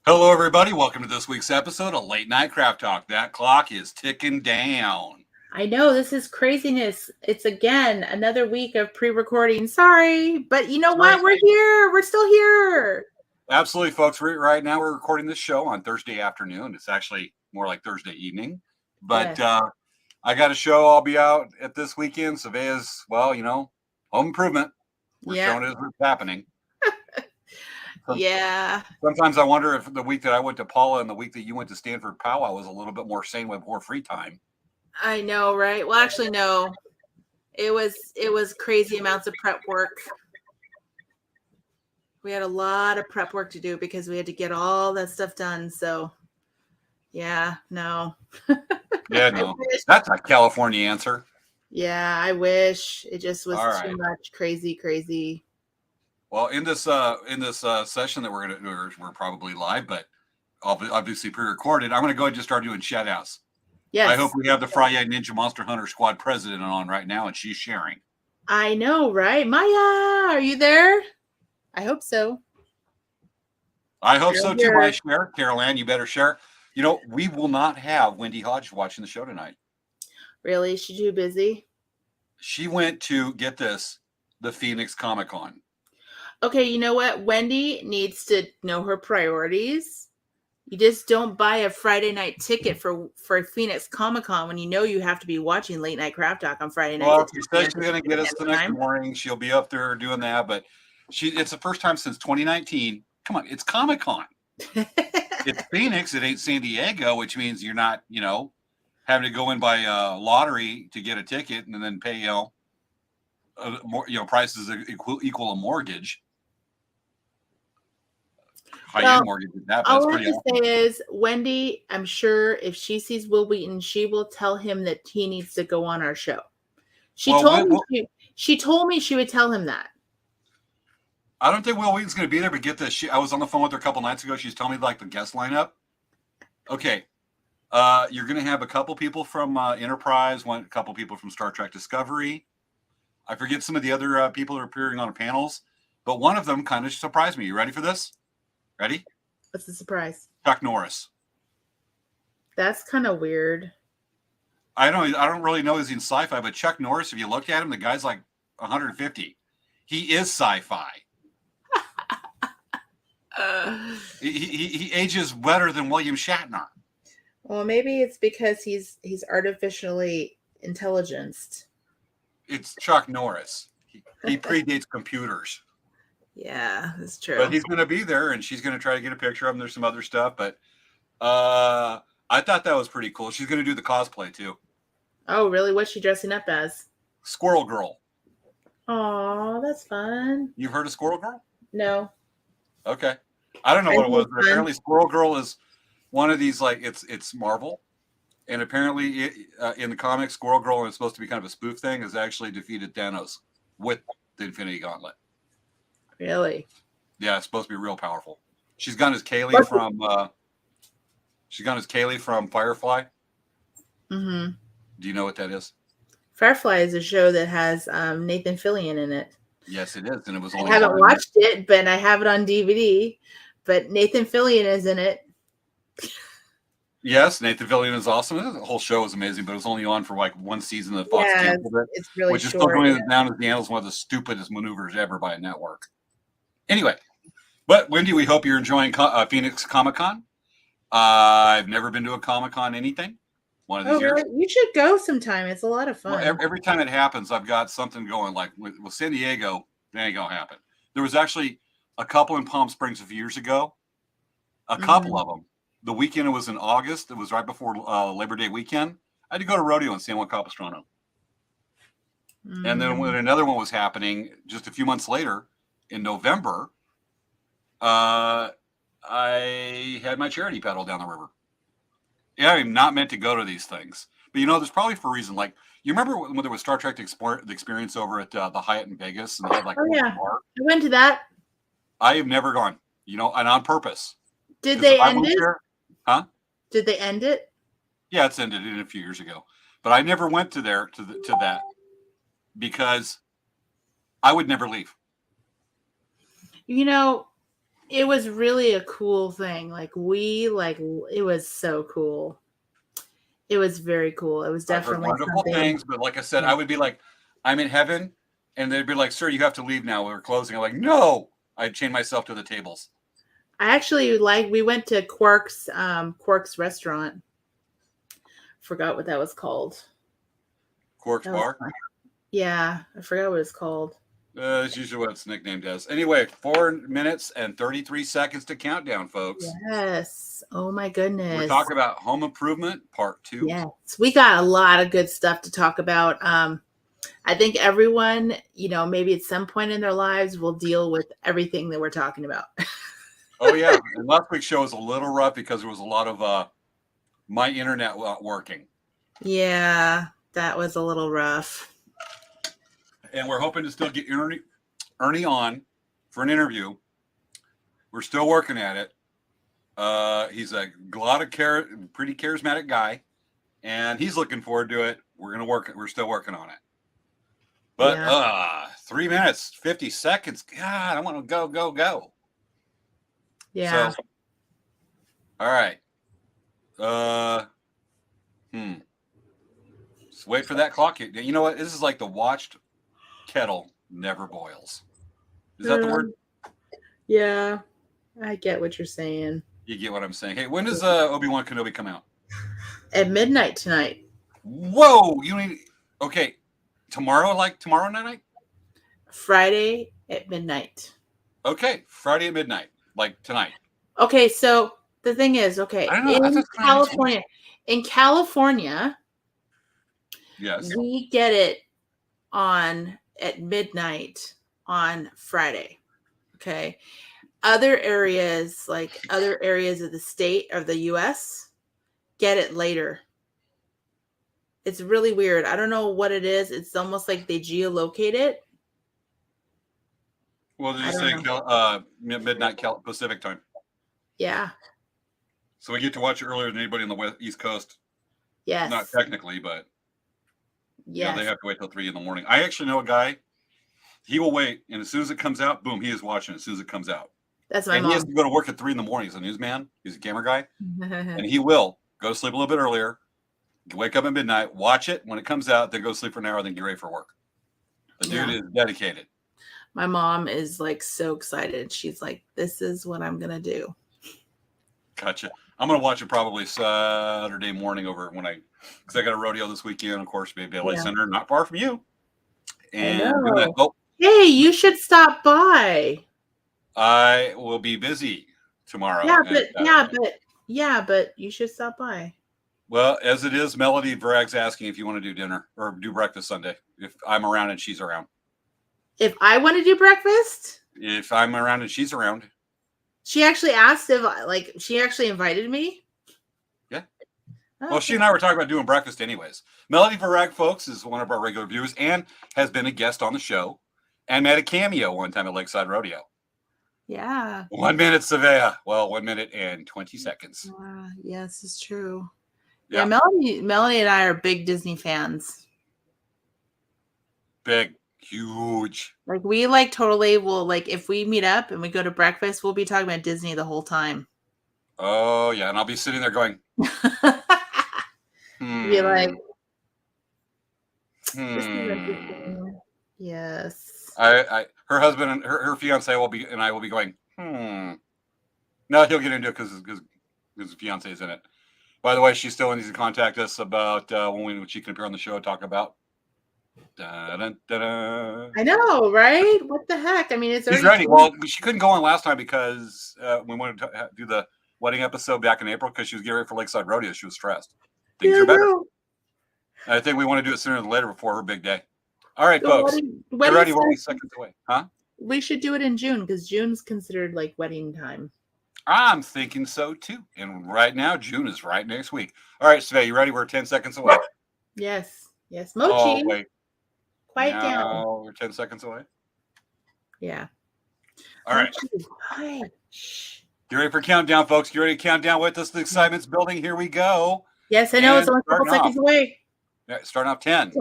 Hello, everybody. Welcome to this week's episode of Late Night Craft Talk. That clock is ticking down. I know this is craziness. It's again another week of pre-recording. Sorry, but you know what? We're here. We're still here. Absolutely, folks. Right now, we're recording this show on Thursday afternoon. It's actually more like Thursday evening. But Yes. I got a show I'll be out at this weekend. Svea's, home improvement. We're showing it what's happening. Yeah. Sometimes I wonder if the week that I went to Paula and the week that you went to Stanford Powwow was a little bit more sane with more free time. I know, right? Well, actually, no. It was crazy amounts of prep work. We had a lot of prep work to do because we had to get all that stuff done. So, yeah, no. Yeah, no. That's a California answer. Yeah, I wish. It just was too much crazy. Well, in this session that we're probably live, but obviously pre-recorded. I'm going to go ahead and just start doing shout outs. Yes. I hope we have the Friday Ninja Monster Hunter Squad president on right now, and she's sharing. I know, right? Maya, are you there? I hope so. I hope so too. I share. Carol Ann, you better share. You know, we will not have Wendy Hodge watching the show tonight. Really? Is she too busy? She went to, get this, the Phoenix Comic-Con. Okay, you know what? Wendy needs to know her priorities. You just don't buy a Friday night ticket for Phoenix Comic-Con when you know you have to be watching Late Night Craft Talk on Friday night. Well, she said she's going to get us the next morning. She'll be up there doing that, but it's the first time since 2019. Come on, it's Comic-Con. It's Phoenix. It ain't San Diego, which means you're not, having to go in by lottery to get a ticket and then pay, prices that equal a mortgage. All I have to say is, Wendy, I'm sure if she sees Will Wheaton, she will tell him that he needs to go on our show. She told me she would tell him that. I don't think Will Wheaton's going to be there, but get this. I was on the phone with her a couple nights ago. She's telling me the guest lineup. Okay. You're going to have a couple people from Enterprise, a couple people from Star Trek Discovery. I forget some of the other people who are appearing on panels, but one of them kind of surprised me. You ready for this? Ready? What's the surprise? Chuck Norris. That's kind of weird. I don't really know he's in sci-fi, but Chuck Norris, if you look at him, the guy's like 150. He is sci-fi. He ages better than William Shatner. Well, maybe it's because he's artificially intelligenced. It's Chuck Norris. He predates computers. Yeah, that's true. But he's going to be there, and she's going to try to get a picture of him. There's some other stuff, but I thought that was pretty cool. She's going to do the cosplay, too. Oh, really? What's she dressing up as? Squirrel Girl. Oh, that's fun. You've heard of Squirrel Girl? No. Okay. I don't know what it was, but apparently Squirrel Girl is one of these, it's Marvel. And apparently in the comics, Squirrel Girl, is supposed to be kind of a spoof thing, has actually defeated Thanos with the Infinity Gauntlet. Really? Yeah, it's supposed to be real powerful. She's gone as Kaylee from Firefly. Mm-hmm. Do you know what that is? Firefly is a show that has Nathan Fillion in it. Yes, it is, and it was only. I haven't watched it, but I have it on DVD. But Nathan Fillion is in it. Yes, Nathan Fillion is awesome. The whole show is amazing, but it was only on for one season that Fox canceled it. It's really which is still going down as the annals one of the stupidest maneuvers ever by a network. Anyway, but Wendy, we hope you're enjoying Phoenix Comic-Con. I've never been to a Comic-Con anything. One of these years. You should go sometime. It's a lot of fun. Well, every time it happens, I've got something going. Like with San Diego, it ain't gonna happen. There was actually a couple in Palm Springs a few years ago. A couple of them. The weekend it was in August. It was right before Labor Day weekend. I had to go to rodeo in San Juan Capistrano. And then when another one was happening just a few months later in November, I had my charity paddle down the river. Yeah, I'm not meant to go to these things. But, there's probably for a reason. Like, you remember when there was Star Trek the Experience over at the Hyatt in Vegas? And they had, I went to that. I have never gone, and on purpose. Did they end it? Huh? Did they end it? Yeah, it's ended a few years ago. But I never went to that because I would never leave. it was really a cool thing. Like it was so cool. It was very cool. It was definitely wonderful things, but like I said, I would be like, I'm in heaven, and they'd be like, "Sir, you have to leave now. We're closing." I'm like, "No!" I'd chain myself to the tables. I actually we went to Quark's restaurant. Forgot what that was called. Quark's Bar? Yeah, I forgot what it's called. That's usually what it's nicknamed as. Anyway, 4 minutes and 33 seconds to countdown, folks. Yes. Oh my goodness. We're talking about Home Improvement Part 2. Yes, we got a lot of good stuff to talk about. I think everyone, maybe at some point in their lives will deal with everything that we're talking about. Oh yeah, and last week's show was a little rough because there was a lot of my internet not working. Yeah, that was a little rough. And we're hoping to still get Ernie on for an interview. We're still working at it. He's a pretty charismatic guy, and he's looking forward to it. We're still working on it. But 3 minutes, 50 seconds. God, I want to go. Yeah. So, all right. Just wait for that clock. You know what? This is like the watched kettle never boils. Is that the word? Yeah, I get what you're saying. You get what I'm saying. Hey, when does Obi-Wan Kenobi come out? At midnight tonight. Whoa! Okay. Tomorrow night? Friday at midnight. Okay, Friday at midnight, like tonight. Okay, so the thing is, in California, yes, we get it at midnight on Friday. Okay. Other areas of the state of the US get it later. It's really weird. I don't know what it is. It's almost like they geolocate it. Well, did you say midnight Pacific time? Yeah. So we get to watch it earlier than anybody on the East Coast. Yes. Not technically, but yeah, they have to wait till 3 a.m. I actually know a guy. He will wait, and as soon as it comes out, boom, he is watching it as soon as it comes out. That's my mom. He has to go to work at 3 a.m. He's a newsman. He's a camera guy, and he will go to sleep a little bit earlier, wake up at midnight, watch it when it comes out, then go sleep for an hour, then get ready for work. The dude is dedicated. My mom is like so excited. She's like, "This is what I'm gonna do." Gotcha. I'm gonna watch it probably Saturday morning because I got a rodeo this weekend. Of course, Baby LA Center, not far from you. And hey, you should stop by. I will be busy tomorrow. But you should stop by. Well, as it is, Melody Varag's asking if you want to do dinner or do breakfast Sunday. If I'm around and she's around. If I want to do breakfast? If I'm around and she's around. She actually asked she actually invited me? Yeah. Oh, well, she and I were talking about doing breakfast anyways. Melody Varag, folks, is one of our regular viewers and has been a guest on the show and made a cameo one time at Lakeside Rodeo. Yeah. 1 minute, Svea. Well, 1 minute and 20 seconds. Yes, it's true. Yeah, Melody and I are big Disney fans. Big, huge. Like we totally will if we meet up and we go to breakfast, we'll be talking about Disney the whole time. Oh yeah, and I'll be sitting there going. Be like. Yes. Her husband and her fiance will be going. No, he'll get into it because his fiance is in it. By the way, she still needs to contact us about when she can appear on the show and talk about. I know, right? What the heck? I mean, it's she's ready. Well, she couldn't go on last time because we wanted to do the wedding episode back in April because she was getting ready for Lakeside Rodeo. She was stressed. Things are better. I think we want to do it sooner than later before her big day. All right, folks. Get ready. We're only seconds away. Huh? We should do it in June because June's considered wedding time. I'm thinking so too. And right now, June is right next week. All right, Svea, you ready? We're 10 seconds away. Yes. Mochi. Oh, wait. Quiet down. We're 10 seconds away. Yeah. All right. Hi. Shh. Get ready for countdown, folks. Get ready to count down with us. The excitement's building. Here we go. Yes, I know. It's only a couple seconds away. Yeah, starting off 10.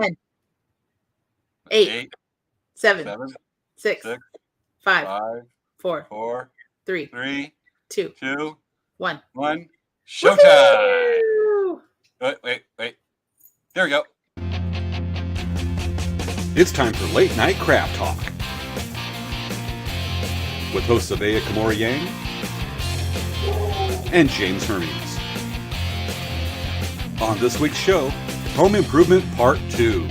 8. 7. 6. 5. 4. 3, 2, 2, 1. 1. Showtime! Woo-hoo! Wait. There we go. It's time for Late Night Craft Talk with hosts Svea and James Hermes. On this week's show, Home Improvement Part 2.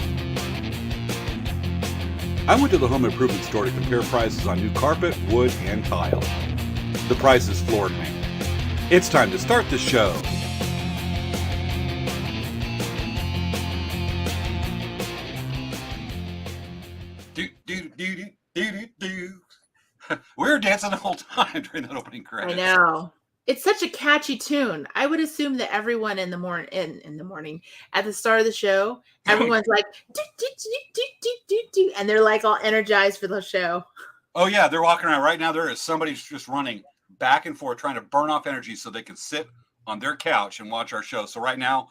I went to the home improvement store to compare prices on new carpet, wood, and tile. The prices floored me. It's time to start the show. We were dancing the whole time during that opening credits. I know. It's such a catchy tune. I would assume that everyone in the morning at the start of the show, everyone's like do, do, do, do, do, do, do, and they're like all energized for the show. Oh yeah, they're walking around right now. There is somebody just running back and forth trying to burn off energy so they can sit on their couch and watch our show. So right now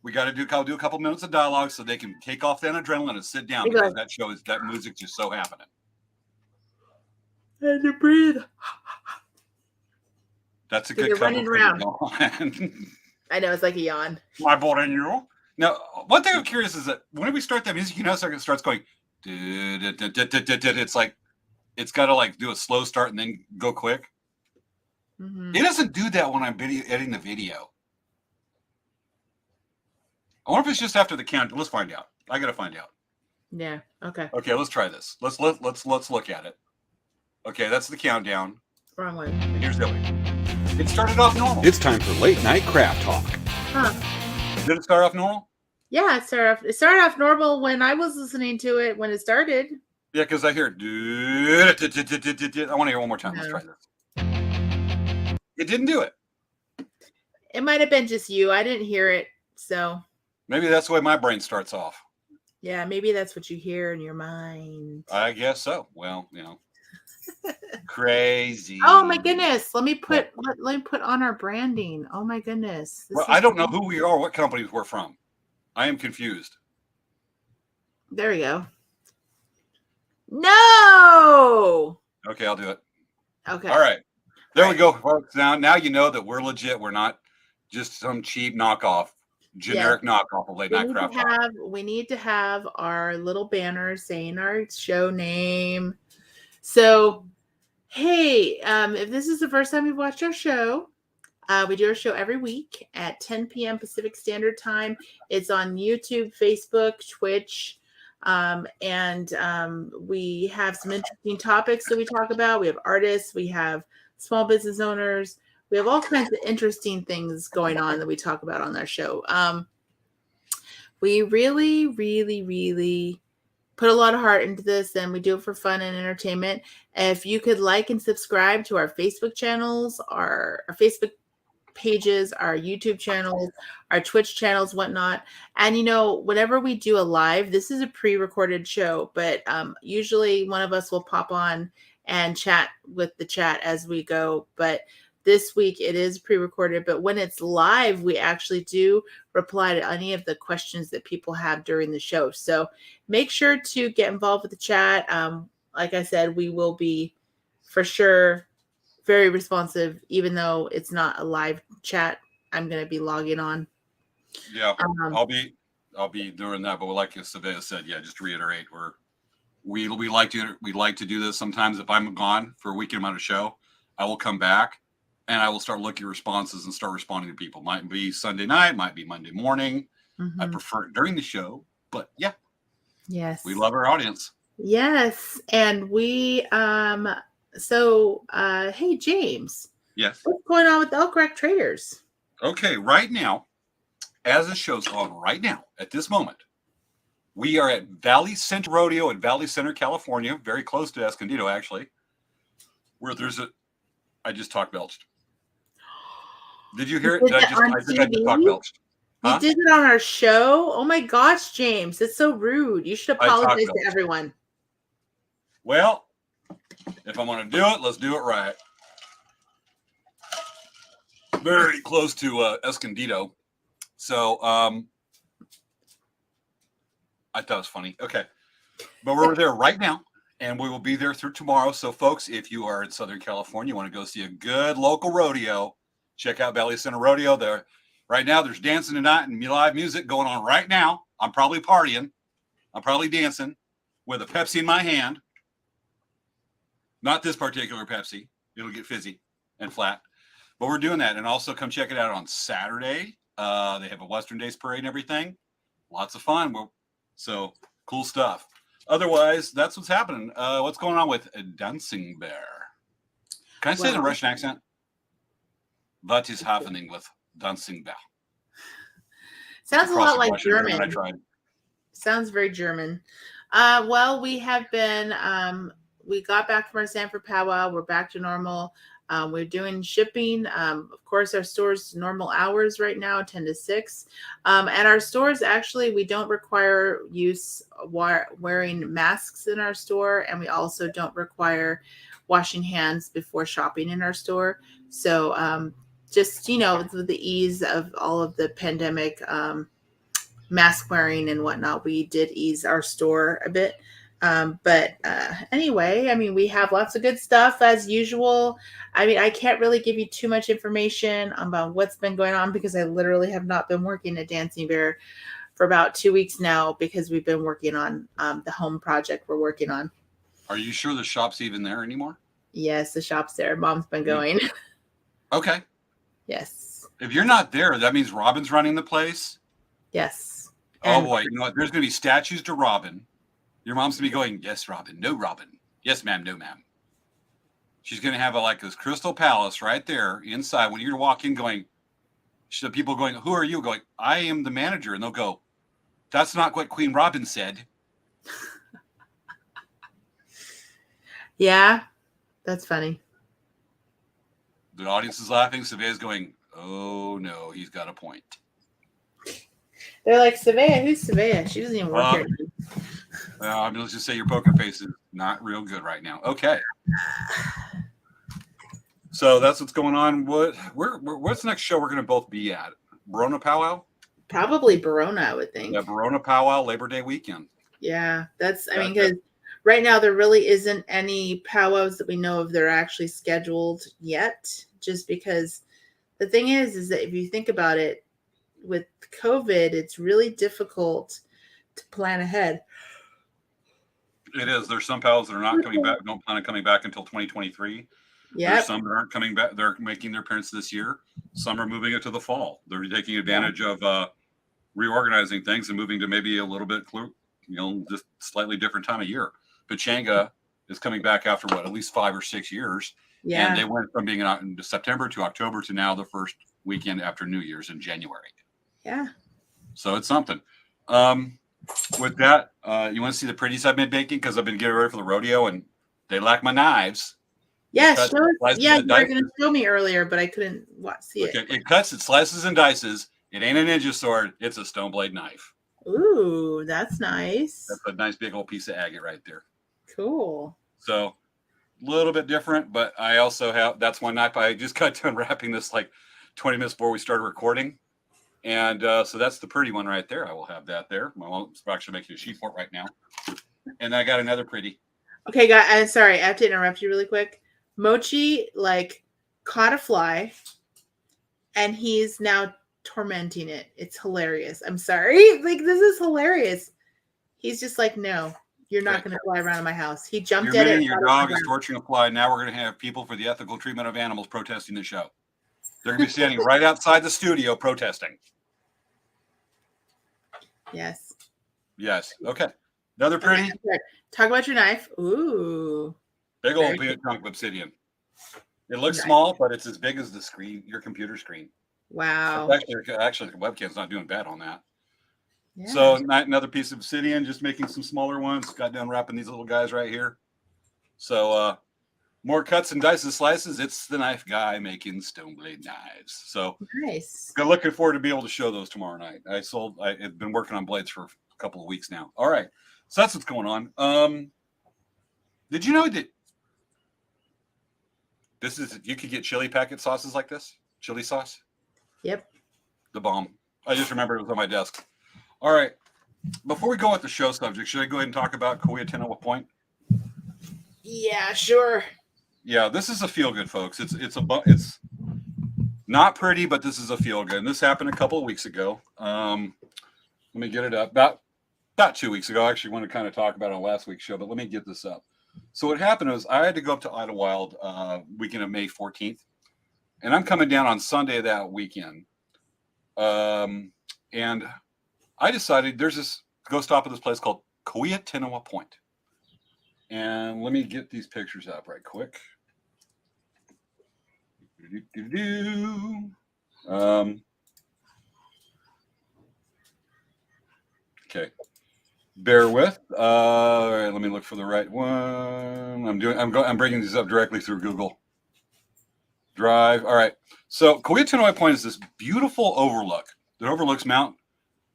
we got to do a couple minutes of dialogue so they can take off that adrenaline and sit down because that music just so happening. And to breathe. That's a good couple running around. I know, it's like a yawn. My boy and you. Now, one thing I'm curious is that when we start that music, it starts going. It's like it's got to like do a slow start and then go quick. Mm-hmm. It doesn't do that when I'm editing the video. I wonder if it's just after the count. Let's find out. I got to find out. Yeah. Okay. Okay. Let's try this. Let's look at it. Okay, that's the countdown. Wrong way. And here's the other one. It started off normal. It's time for Late Night Craft Talk. Huh. Did it start off normal? Yeah, it started off normal when I was listening to it when it started. Yeah, because I hear it. I want to hear it one more time. No. Let's try this. It didn't do it. It might have been just you. I didn't hear it, so maybe that's the way my brain starts off. Yeah, maybe that's what you hear in your mind. I guess so. Well, crazy. Oh my goodness! Let me put on our branding. Oh my goodness! Well, I don't know who we are, what companies we're from. I am confused. There we go. No. Okay, I'll do it. Okay. All right. There we go, folks. Now you know that we're legit. We're not just some cheap knockoff, generic knockoff of Late Night Craft Talk. We need to have our little banner saying our show name. So, hey, if this is the first time you've watched our show, we do our show every week at 10 p.m. Pacific Standard Time. It's on YouTube, Facebook, Twitch, and we have some interesting topics that we talk about. We have artists, we have small business owners, we have all kinds of interesting things going on that we talk about on our show. We really, really, really put a lot of heart into this, and we do it for fun and entertainment. If you could like and subscribe to our Facebook channels, our Facebook pages, our YouTube channels, our Twitch channels, whatnot. And whenever we do a live, this is a pre-recorded show, but usually one of us will pop on and chat with the chat as we go. But this week it is pre-recorded, but when it's live, we actually do reply to any of the questions that people have during the show. So make sure to get involved with the chat. Like I said, we will be for sure very responsive, even though it's not a live chat. I'm going to be logging on. Yeah, I'll be doing that. But like Svea said, just to reiterate, we like to do this. Sometimes if I'm gone for a weekend on a show, I will come back and I will start looking at responses and start responding to people. Might be Sunday night, might be Monday morning. Mm-hmm. I prefer it during the show, but yes, we love our audience. Yes, and we hey James. Yes. What's going on with the Elk Rack Traders? Okay, right now, as this show's on right now, at this moment, we are at Valley Center Rodeo in Valley Center, California, very close to Escondido, actually, where I just talk belched. Did you hear it? I think I just talk belched. Huh? You did it on our show? Oh my gosh, James, that's so rude. You should apologize to everyone. Well, if I'm going to do it, let's do it right. Very close to Escondido. So I thought it was funny. Okay. But we're there right now And we will be there through tomorrow. So, folks, if you are in Southern California, you want to go see a good local rodeo, check out Valley Center Rodeo. There, right now, there's dancing tonight and live music going on right now. I'm probably partying. I'm probably dancing with a Pepsi in my hand. Not this particular Pepsi. It'll get fizzy and flat. But we're doing that. And also come check it out on Saturday. They have a Western Days parade and everything. Lots of fun. So cool stuff. Otherwise, that's what's happening. What's going on with a dancing bear? Can I say it in a Russian accent? What is happening with dancing bear? Sounds a lot like German. I tried. Sounds very German. Well, we have been, we got back from our Sanford powwow. We're back to normal. We're doing shipping. Of course, our store's normal hours right now, 10 to 6. At our stores, actually, we don't require wearing masks in our store. And we also don't require washing hands before shopping in our store. So just, with the ease of all of the pandemic mask wearing and whatnot, we did ease our store a bit. But anyway, we have lots of good stuff as usual. I can't really give you too much information about what's been going on because I literally have not been working at Dancing Bear for about 2 weeks now because we've been working on the home project we're working on. Are you sure the shop's even there anymore? Yes, the shop's there. Mom's been going. Okay. Yes. If you're not there, that means Robin's running the place? Yes. Oh, boy. You know what? There's going to be statues to Robin. Your mom's going to be going, yes, Robin. No, Robin. Yes, ma'am. No, ma'am. She's going to have this crystal palace right there inside. When you walk in going, the people going, who are you? Going, I am the manager. And they'll go, that's not what Queen Robin said. Yeah, that's funny. The audience is laughing. Svea's going, oh, no, he's got a point. They're like, Svea, who's Svea? She doesn't even work here. Let's just say your poker face is not real good right now. Okay. So that's what's going on. What's the next show we're going to both be at? Verona Powwow? Probably Verona, I would think. Yeah, Verona Powwow, Labor Day weekend. Yeah, because right now there really isn't any powwows that we know of that are actually scheduled yet. Just because the thing is that if you think about it, with COVID, it's really difficult to plan ahead. It is. There's some powwows that are not coming back, don't plan on coming back until 2023. Yeah. There's some that aren't coming back. They're making their appearance this year. Some are moving it to the fall. They're taking advantage of reorganizing things and moving to maybe a little bit, just slightly different time of year. Pachanga is coming back after at least 5 or 6 years. Yeah. And they went from being in September to October to now the first weekend after New Year's in January. Yeah. So it's something. With that, you want to see the pretties I've been baking? Because I've been getting ready for the rodeo and they lack my knives. Yeah, you were going to show me earlier, but I couldn't see it. It cuts, it slices and dices. It ain't a ninja sword. It's a stone blade knife. Ooh, that's nice. That's a nice big old piece of agate right there. Cool. So a little bit different, but I also have, that's one knife. I just got done wrapping this 20 minutes before we started recording. And so that's the pretty one right there. I will have that there. My mom's actually making a sheet for it right now. And I got another pretty. Okay, guys, I'm sorry. I have to interrupt you really quick. Mochi, caught a fly, and he's now tormenting it. It's hilarious. I'm sorry. This is hilarious. He's just no, you're not going to fly around in my house. He jumped at it. Your dog is torturing a fly. Now we're going to have people for the ethical treatment of animals protesting the show. They're going to be standing right outside the studio protesting. Yes. Yes. Okay. Another pretty. Talk about your knife. Ooh. Big old peanut chunk of obsidian. It looks small, but it's as big as the screen, your computer screen. Wow. Actually, the webcam's not doing bad on that. Yeah. So another piece of obsidian, just making some smaller ones. Got done wrapping these little guys right here. So more cuts and dices, slices. It's the knife guy making stone blade knives. So nice. I'm looking forward to be able to show those tomorrow night. I've been working on blades for a couple of weeks now. All right. So that's what's going on. Did you know that you could get chili packet sauces like this? Chili sauce? Yep. The bomb. I just remembered it was on my desk. All right. Before we go with the show subject, should I go ahead and talk about Kauai Point? Yeah, sure. Yeah, this is a feel good, folks. It's not pretty, but this is a feel good. And this happened a couple of weeks ago. Let me get it up. About 2 weeks ago. I actually want to kind of talk about it on last week's show, but let me get this up. So what happened was I had to go up to Idlewild weekend of May 14th, and I'm coming down on Sunday that weekend. And I decided there's this go stop at this place called Kauai Point. And let me get these pictures up right quick. Okay. Bear with. All right, let me look for the right one. I'm bringing these up directly through Google Drive. All right. So Kauai Point is this beautiful overlook that overlooks Mount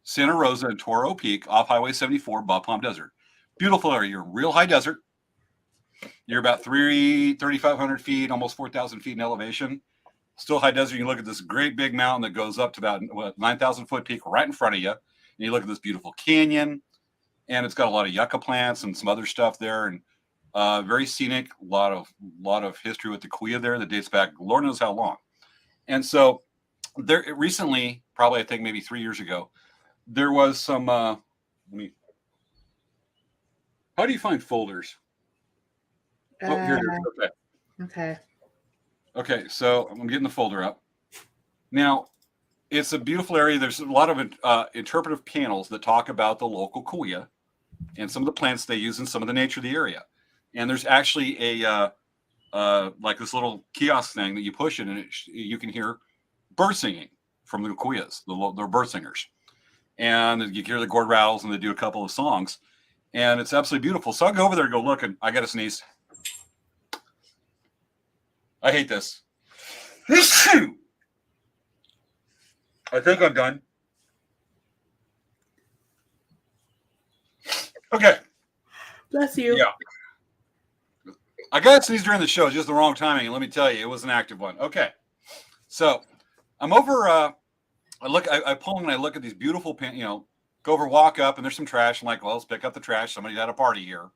Santa Rosa and Toro Peak off Highway 74, Bob Palm Desert. Beautiful area. You're in real high desert. You're about 3,500 feet, almost 4,000 feet in elevation. Still high desert. You look at this great big mountain that goes up to about 9,000 foot peak right in front of you. And you look at this beautiful canyon, and it's got a lot of yucca plants and some other stuff there, and very scenic. A lot of history with the Kauai there that dates back Lord knows how long. And so there recently, probably I think maybe 3 years ago, there was some. How do you find folders? Oh, here it is. Okay. Okay, so I'm getting the folder up. Now, it's a beautiful area. There's a lot of interpretive panels that talk about the local Kauai and some of the plants they use and some of the nature of the area. And there's actually a like this little kiosk thing that you push in, and you can hear bird singing from the Kauais, the bird singers. And you hear the gourd rattles, and they do a couple of songs. And it's absolutely beautiful. So I'll go over there and go, look, and I got to sneeze. I hate this. I think I'm done. Okay. Bless you. Yeah. I got to sneeze during the show, just the wrong timing. And let me tell you, it was an active one. Okay. So I'm over. I pull and I look at these beautiful, go over, walk up, and there's some trash. I'm like, well, let's pick up the trash. Somebody had a party here.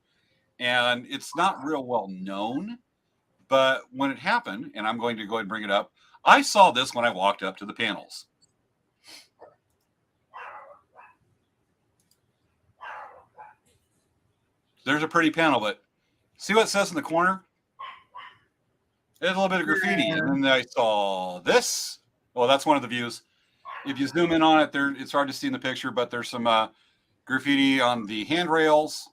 And it's not real well known. But when it happened, and I'm going to go ahead and bring it up, I saw this when I walked up to the panels. There's a pretty panel, but see what it says in the corner? There's a little bit of graffiti. And then I saw this. Well, that's one of the views. If you zoom in on it, it's hard to see in the picture, but there's some graffiti on the handrails.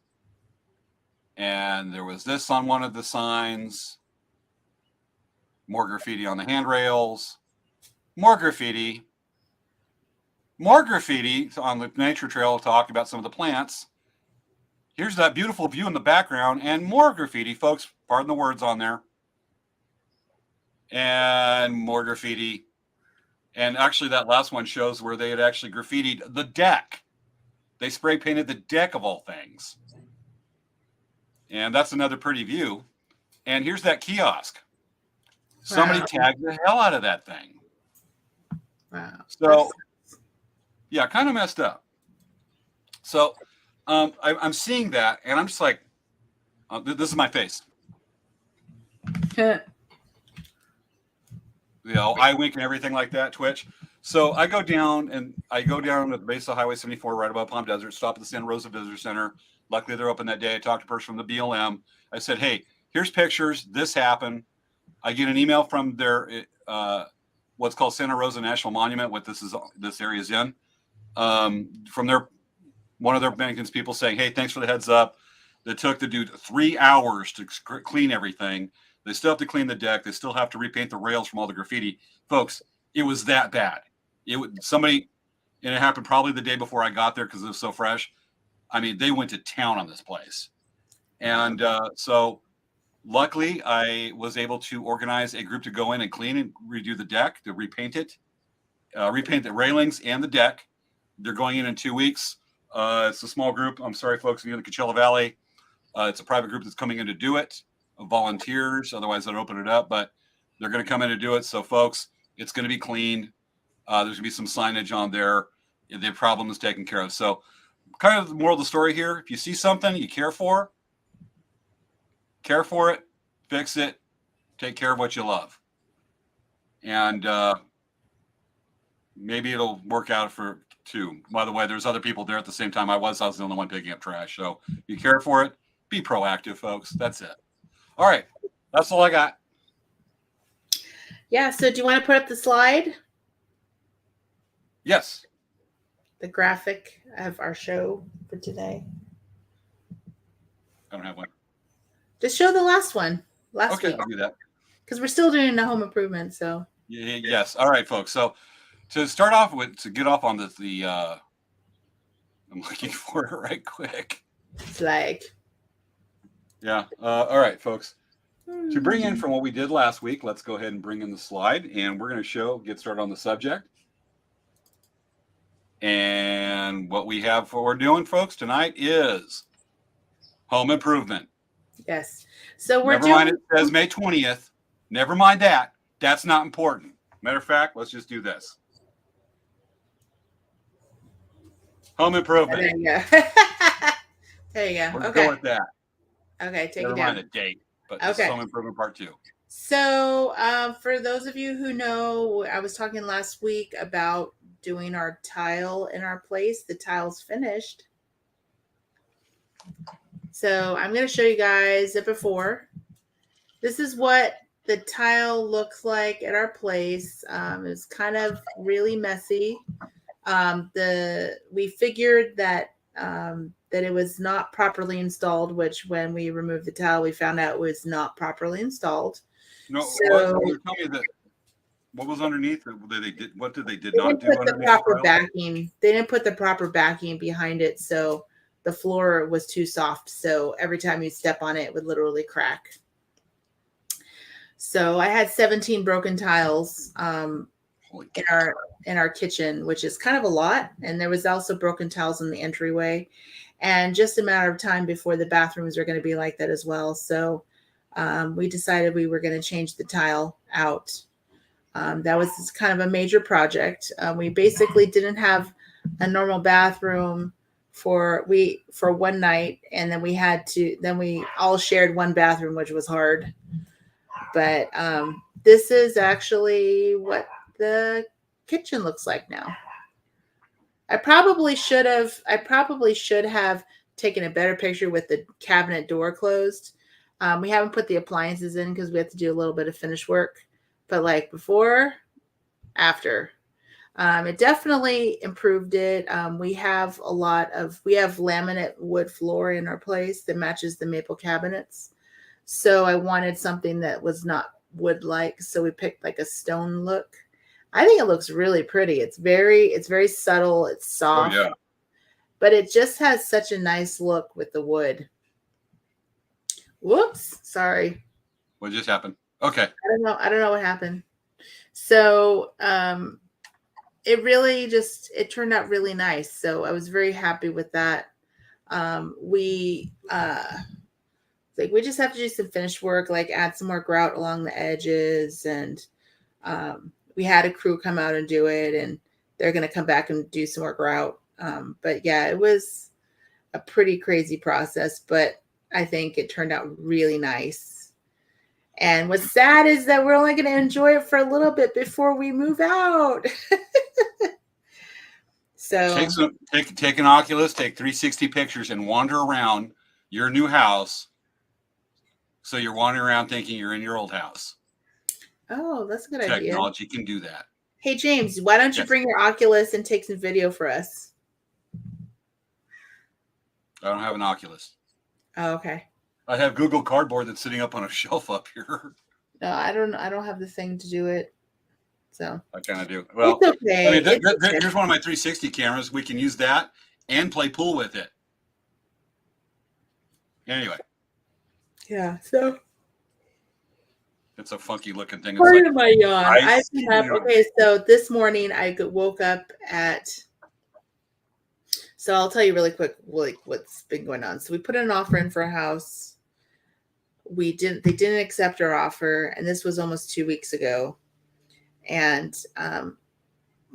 And there was this on one of the signs. More graffiti on the handrails, more graffiti on the nature trail talking about some of the plants. Here's that beautiful view in the background, and more graffiti, folks, pardon the words on there. And more graffiti. And actually that last one shows where they had actually graffitied the deck. They spray painted the deck of all things. And that's another pretty view. And here's that kiosk. Somebody tagged the hell out of that thing. Wow. So, yeah, kind of messed up. So, I'm seeing that, and I'm just like, this is my face. Eye wink and everything like that, Twitch. So I go down at the base of Highway 74 right above Palm Desert, stop at the Santa Rosa Visitor Center. Luckily, they're open that day. I talked to a person from the BLM. I said, hey, here's pictures. This happened. I get an email from their what's called Santa Rosa National Monument, what this area is in, from one of their Bennington's people saying, hey, thanks for the heads up. It took the dude 3 hours to clean everything. They still have to clean the deck. They still have to repaint the rails from all the graffiti. Folks, it was that bad. And it happened probably the day before I got there because it was so fresh. I mean, they went to town on this place. And so luckily, I was able to organize a group to go in and clean and redo the deck, to repaint it, repaint the railings and the deck. They're going in 2 weeks. It's a small group. I'm sorry, folks, in the Coachella Valley. It's a private group that's coming in to do it, volunteers. Otherwise, I'd open it up, but they're going to come in to do it. So, folks, it's going to be cleaned. There's going to be some signage on there. The problem is taken care of. So, kind of the moral of the story here, if you see something you care for, care for it, fix it, take care of what you love. And maybe it'll work out for two. By the way, there's other people there at the same time I was the only one picking up trash. So you care for it, be proactive, folks. That's it. All right. That's all I got. Yeah. So do you want to put up the slide? Yes. The graphic of our show for today. I don't have one. Just show the last one. Last week. Okay, I'll do that. Because we're still doing the home improvement. So. Yes. All right, folks. So to start off with, to get off on I'm looking for it right quick. Slide. Yeah. All right, folks. To bring in from what we did last week, let's go ahead and bring in the slide, and we're going to get started on the subject. And what we're doing, folks, tonight is home improvement. Yes. So Never mind, it says May 20th. Never mind that. That's not important. Matter of fact, let's just do this. Home improvement. There you go. There you go. We're Okay. going with that. Okay, take Never it down. mind the date, but this is home improvement part 2. So for those of you who know, I was talking last week about doing our tile in our place. The tile's finished. So I'm going to show you guys a before. This is what the tile looks like at our place. It's kind of really messy. We figured that that it was not properly installed, which when we removed the tile, we found out it was not properly installed. No, so, tell me that. What was underneath? What did they not do? They didn't put the proper backing. They didn't put the proper backing behind it, so the floor was too soft. So every time you step on it, it would literally crack. So I had 17 broken tiles in our kitchen, which is kind of a lot. And there was also broken tiles in the entryway, and just a matter of time before the bathrooms are going to be like that as well. So we decided we were going to change the tile out. That was kind of a major project. We basically didn't have a normal bathroom for one night, and then we all shared one bathroom, which was hard. But this is actually what the kitchen looks like now. I probably should have taken a better picture with the cabinet door closed. We haven't put the appliances in because we have to do a little bit of finish work. But like before, after, it definitely improved it. We have laminate wood floor in our place that matches the maple cabinets. So I wanted something that was not wood-like. So we picked like a stone look. I think it looks really pretty. It's very subtle. It's soft. Oh, yeah. But it just has such a nice look with the wood. Whoops. Sorry. What just happened? Okay. I don't know what happened. So it turned out really nice. So I was very happy with that. We just have to do some finish work, like add some more grout along the edges, and we had a crew come out and do it, and they're going to come back and do some more grout. But yeah, it was a pretty crazy process, but I think it turned out really nice. And what's sad is that we're only going to enjoy it for a little bit before we move out. So take an Oculus, take 360 pictures, and wander around your new house. So you're wandering around thinking you're in your old house. Oh, that's a good idea. Technology can do that. Hey, James, why don't you bring your Oculus and take some video for us? I don't have an Oculus. Oh, okay. I have Google Cardboard that's sitting up on a shelf up here. No, I don't have the thing to do it. So I kind of do. Well, it's okay. I mean, here's one of my 360 cameras. We can use that and play pool with it. Anyway. Yeah. So it's a funky looking thing. Part of my yawn. Okay, so this morning I woke up at. So I'll tell you really quick, what's been going on. So we put an offer in for a house. They didn't accept our offer, and this was almost 2 weeks ago. And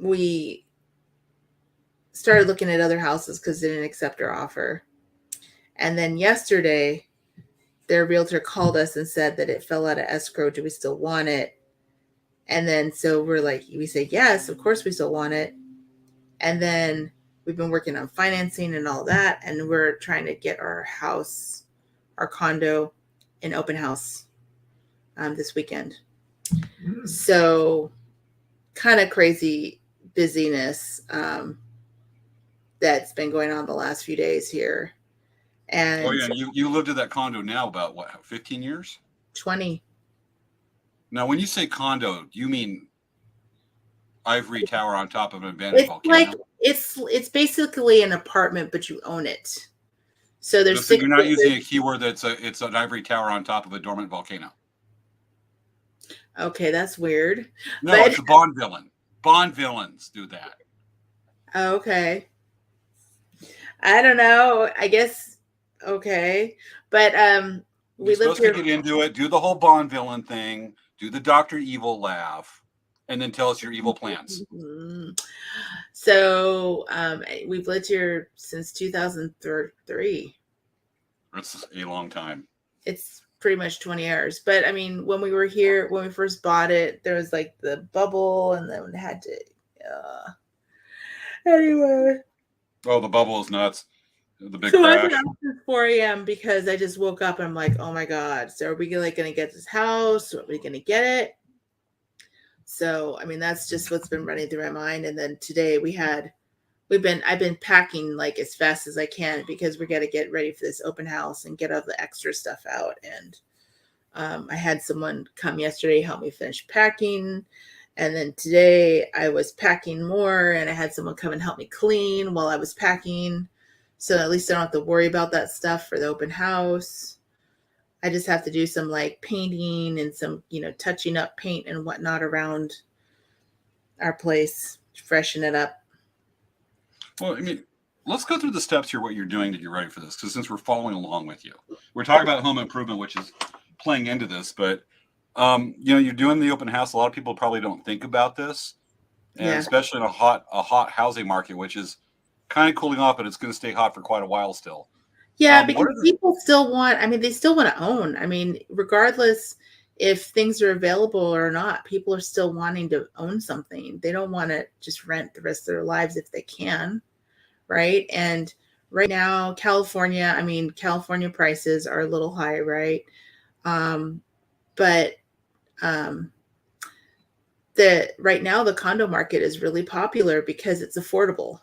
we started looking at other houses because they didn't accept our offer. And then yesterday, their realtor called us and said that it fell out of escrow. Do we still want it? And then so we say, yes, of course we still want it. And then we've been working on financing and all that. And we're trying to get our house, our condo, in open house this weekend. So kind of crazy busyness that's been going on the last few days here. And oh yeah, you lived in that condo now about what, 15 years? 20. Now, when you say condo, do you mean ivory tower on top of an abandoned It's volcano? like it's basically an apartment, but you own it. So there's so you're not using a keyword that's it's an ivory tower on top of a dormant volcano. Okay, that's weird. No, but, it's a Bond villain. Bond villains do that. Okay. I don't know. I guess okay. But we You're live supposed here. to get into it, do the whole Bond villain thing, do the Dr. Evil laugh, and then tell us your evil plans. So we've lived here since 2003. That's a long time. It's pretty much 20 years. But I mean, when we were here, when we first bought it, there was like the bubble, and then it had to anyway. Oh, the bubble is nuts. The big So crash. I've been up since 4 a.m. because I just woke up and I'm like, oh my God. So are we like going to get this house? Are we going to get it? So, I mean, that's just what's been running through my mind. And then today I've been packing like as fast as I can because we got to get ready for this open house and get all the extra stuff out. And I had someone come yesterday, help me finish packing. And then today I was packing more, and I had someone come and help me clean while I was packing. So at least I don't have to worry about that stuff for the open house. I just have to do some like painting and some, touching up paint and whatnot around our place, freshen it up. Well, I mean, let's go through the steps here, what you're doing to get ready for this. Because since we're following along with you, we're talking about home improvement, which is playing into this. But, you're doing the open house. A lot of people probably don't think about this. And especially in a hot housing market, which is kind of cooling off, but it's going to stay hot for quite a while still. Yeah, because people still they still want to own. I mean, regardless if things are available or not, people are still wanting to own something. They don't want to just rent the rest of their lives if they can, right? And right now, California prices are a little high, right? But right now the condo market is really popular because it's affordable.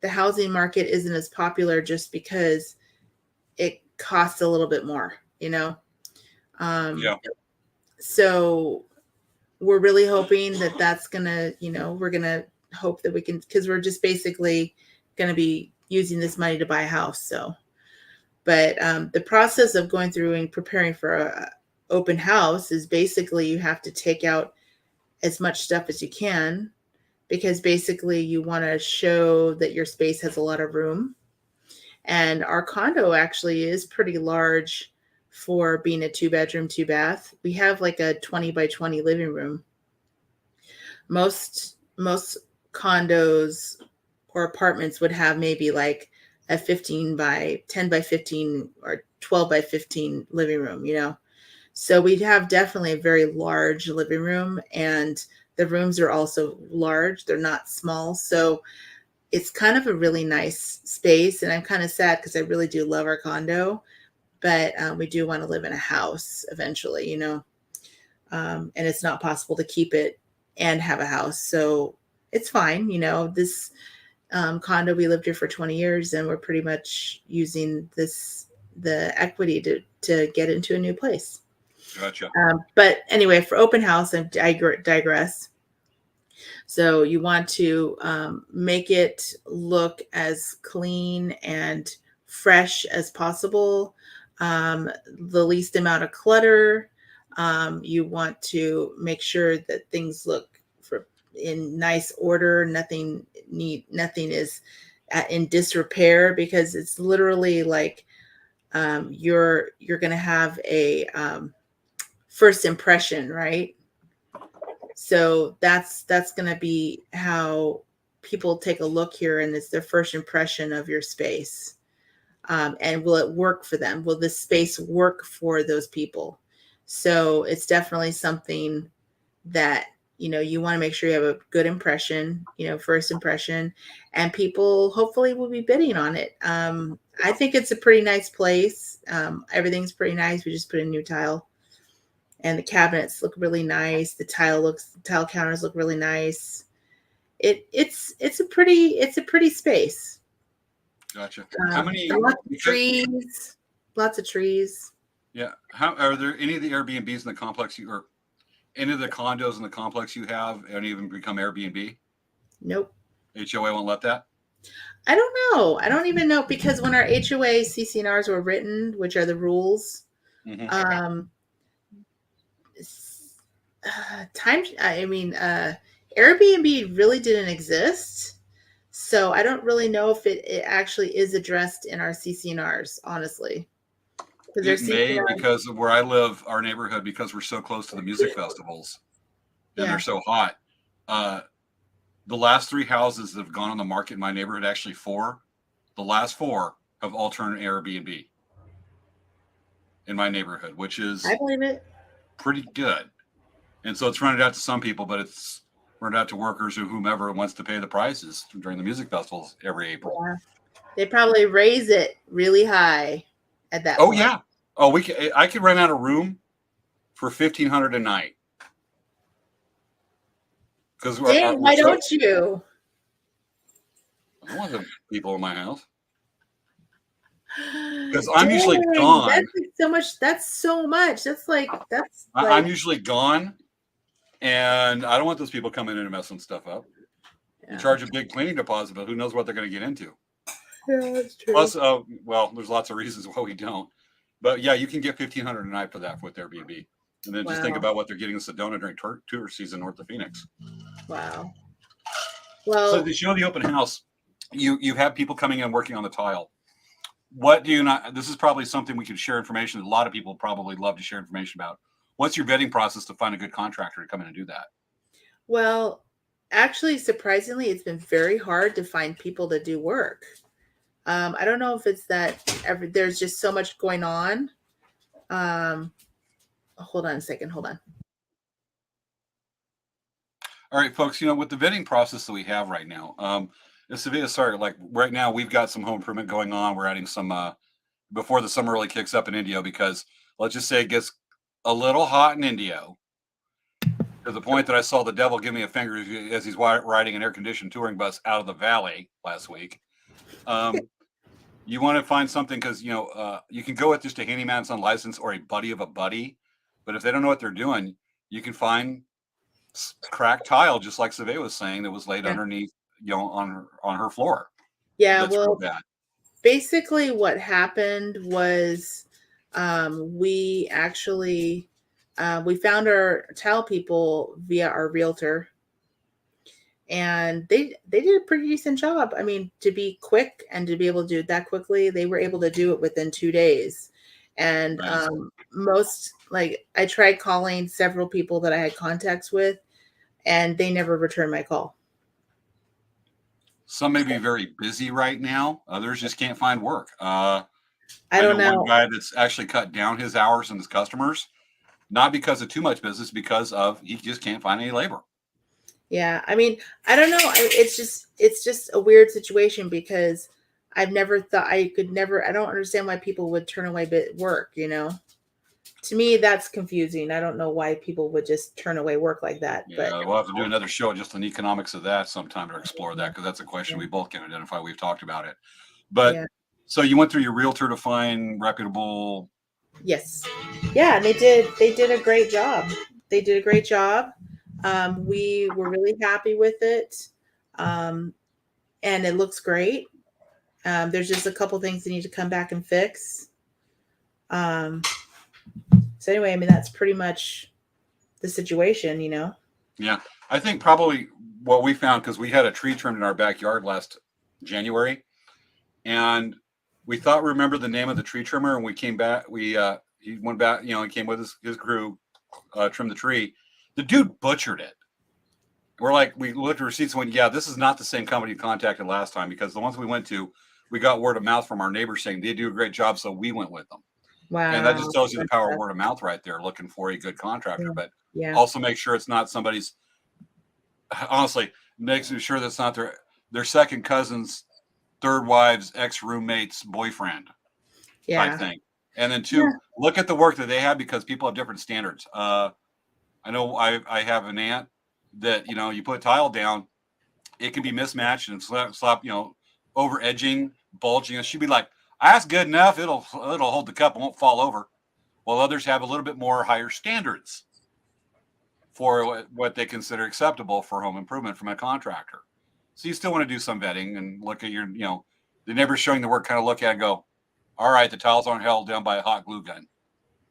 The housing market isn't as popular just because it costs a little bit more, So we're really hoping that that's gonna, we're gonna hope that we can, because we're just basically gonna be using this money to buy a house. So, but the process of going through and preparing for a open house is basically you have to take out as much stuff as you can, because basically you want to show that your space has a lot of room. And our condo actually is pretty large for being a 2-bedroom, 2-bath. We have like a 20 by 20 living room. Most condos or apartments would have maybe like a 10 by 15 or 12 by 15 living room, So we'd have definitely a very large living room, and the rooms are also large. They're not small. So it's kind of a really nice space. And I'm kind of sad because I really do love our condo, but we do want to live in a house eventually, and it's not possible to keep it and have a house. So it's fine. This condo, we lived here for 20 years and we're pretty much using the equity to get into a new place. Gotcha. But anyway, for open house, I digress. So you want to make it look as clean and fresh as possible. The least amount of clutter. You want to make sure that things look in nice order. Nothing is in disrepair, because it's literally like you're going to have a first impression, right? So that's going to be how people take a look here, and it's their first impression of your space. and will it work for them? Will this space work for those people? So it's definitely something that, you want to make sure you have a good impression, first impression, and people hopefully will be bidding on it. I think it's a pretty nice place. Everything's pretty nice. We just put in new tile, and the cabinets look really nice. The tile counters look really nice. It's a pretty space. Gotcha. How many? Lots of trees. Yeah. How are there any of the Airbnbs in the complex or any of the condos in the complex you have any of them become Airbnb? Nope. HOA won't let that? I don't know. I don't even know, because when our HOA CC&Rs were written, which are the rules, Airbnb really didn't exist. So I don't really know if it actually is addressed in our CC&Rs, honestly. It may, because of where I live, our neighborhood, because we're so close to the music festivals and they're so hot. The last 3 houses that have gone on the market in my neighborhood, actually 4, the last 4 have all turned Airbnb in my neighborhood, which is, I believe it, pretty good. And so it's rented out to some people, but it's rented out to workers or whomever wants to pay the prices during the music festivals every April. Yeah. They probably raise it really high at that point. Yeah. Oh, I could rent out a room for $1,500 a night. Because why don't you? I don't want the people in my house. Because I'm usually gone. That's so much. I'm usually gone, and I don't want those people coming in and messing stuff up. Yeah. You charge a big cleaning deposit, but who knows what they're going to get into? Yeah, that's true. Plus, there's lots of reasons why we don't. But yeah, you can get $1,500 a night for that with Airbnb. And then just think about what they're getting in Sedona during tour season north of Phoenix. Wow. Well, so to show the open house, you have people coming in working on the tile. What do you not? This is probably something we could share information. A lot of people probably love to share information about. What's your vetting process to find a good contractor to come in and do that? Well, actually, surprisingly, it's been very hard to find people to do work. I don't know if it's that there's just so much going on. Hold on a second. Hold on. All right, folks, with the vetting process that we have right now, like right now we've got some home improvement going on. We're adding some before the summer really kicks up in Indio, because let's just say it gets a little hot in Indio to the point that I saw the devil give me a finger as he's riding an air-conditioned touring bus out of the valley last week. You want to find something because, you can go with just a handyman that's unlicensed or a buddy of a buddy. But if they don't know what they're doing, you can find cracked tile, just like Svea was saying, that was laid underneath, on her floor. Yeah, well, basically what happened was we actually we found our tile people via our realtor. And they did a pretty decent job. I mean, to be quick and to be able to do it that quickly, they were able to do it within 2 days. And nice. I tried calling several people that I had contacts with, and they never returned my call. Some may be very busy right now. Others just can't find work. I don't know. One guy that's actually cut down his hours and his customers, not because of too much business, because of he just can't find any labor. Yeah, I mean, I don't know. It's just a weird situation, because I've never thought I don't understand why people would turn away work, To me, that's confusing. I don't know why people would just turn away work like that. Yeah, but we'll have to do another show just on the economics of that sometime to explore that, because that's a question we both can identify. We've talked about it. But so you went through your realtor to find reputable. Yes. Yeah, and they did a great job. They did a great job. We were really happy with it. And it looks great. There's just a couple things they need to come back and fix. So anyway, I mean, that's pretty much the situation, Yeah. I think probably what we found, because we had a tree trimmed in our backyard last January, and we thought, remember the name of the tree trimmer, and we came back, he went back, he came with his crew, trimmed the tree. The dude butchered it. We looked at receipts and went, yeah, this is not the same company you contacted last time, because the ones we went to we got word of mouth from our neighbors saying they do a great job, so we went with them. Wow. And that just tells you the power of word of mouth right there, looking for a good contractor. But also make sure it's not somebody's, honestly, making sure that's not their second cousin's, third wife's, ex-roommate's boyfriend type thing. And then two, look at the work that they have, because people have different standards. I know I have an aunt that, you put tile down, it can be mismatched and slap, over edging, bulging. And she'd be like, that's good enough. It'll hold the cup, it won't fall over. While others have a little bit more higher standards for what they consider acceptable for home improvement from a contractor. So you still want to do some vetting and look at your, the neighbors showing the work, kind of look at it and go, all right, the tiles aren't held down by a hot glue gun.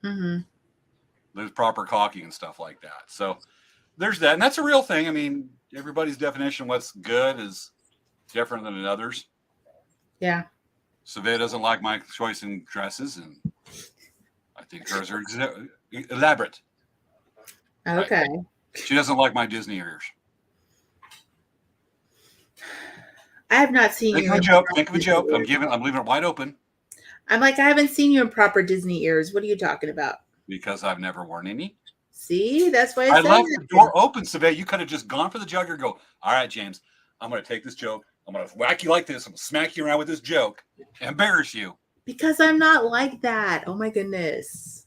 Mm-hmm. There's proper caulking and stuff like that. So there's that. And that's a real thing. I mean, everybody's definition of what's good is different than others. Yeah. Svea doesn't like my choice in dresses, and I think hers are elaborate. Okay. Right? She doesn't like my Disney ears. I have not seen you. Think of a joke. I'm leaving it wide open. I'm like, I haven't seen you in proper Disney ears. What are you talking about? Because I've never worn any. See, that's why I left the door open, Svea. You could have just gone for the jugger and go, all right, James, I'm going to take this joke. I'm going to whack you like this. I'm going to smack you around with this joke, embarrass you. Because I'm not like that. Oh, my goodness.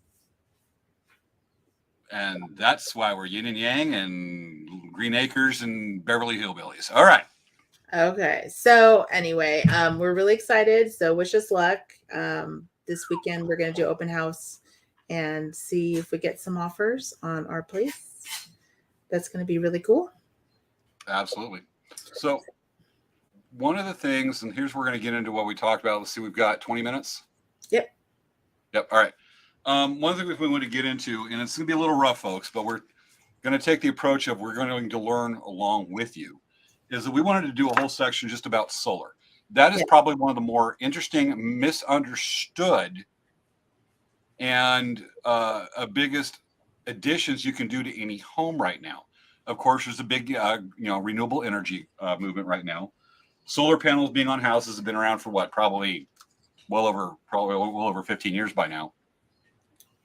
And that's why we're yin and yang and Green Acres and Beverly Hillbillies. All right. Okay. So anyway, we're really excited. So wish us luck. This weekend, we're going to do open house and see if we get some offers on our place. That's going to be really cool. Absolutely. So one of the things, and here's where we're going to get into what we talked about. Let's see, we've got 20 minutes. Yep. All right. One thing we want to get into, and it's going to be a little rough, folks, but we're going to take the approach of we're going to learn along with you, is that we wanted to do a whole section just about solar. That is probably one of the more interesting, misunderstood, and biggest additions you can do to any home right now. Of course, there's a big, renewable energy movement right now. Solar panels being on houses have been around for what? Probably well over 15 years by now.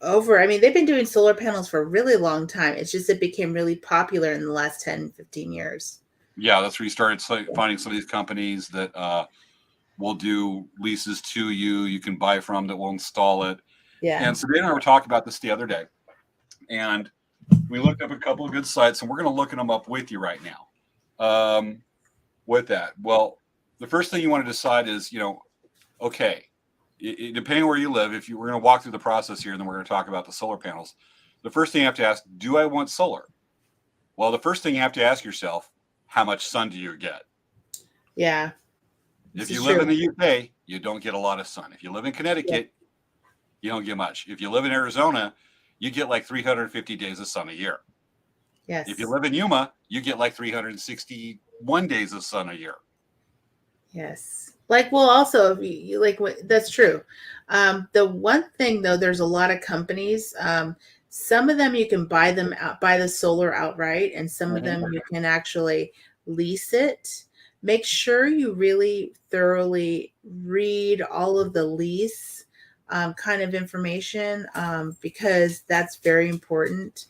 They've been doing solar panels for a really long time. It's just it became really popular in the last 10, 15 years. Yeah, that's where you started finding some of these companies that will do leases to you. You can buy from that will install it. Yeah. And Svea and I were talking about this the other day. And we looked up a couple of good sites, and we're going to look them up with you right now. With that, well, the first thing you want to decide is, okay, depending on where you live, we're going to walk through the process here, and then we're going to talk about the solar panels. The first thing you have to ask, do I want solar? Well, the first thing you have to ask yourself, how much sun do you get? Yeah. If you live in the UK, you don't get a lot of sun. If you live in Connecticut, you don't get much. If you live in Arizona, you get like 350 days of sun a year. Yes. If you live in Yuma, you get like 361 days of sun a year. Yes. Also, if you that's true. The one thing though, there's a lot of companies. Some of them you can buy the solar outright, and some of them you can actually lease it. Make sure you really thoroughly read all of the lease kind of information, because that's very important.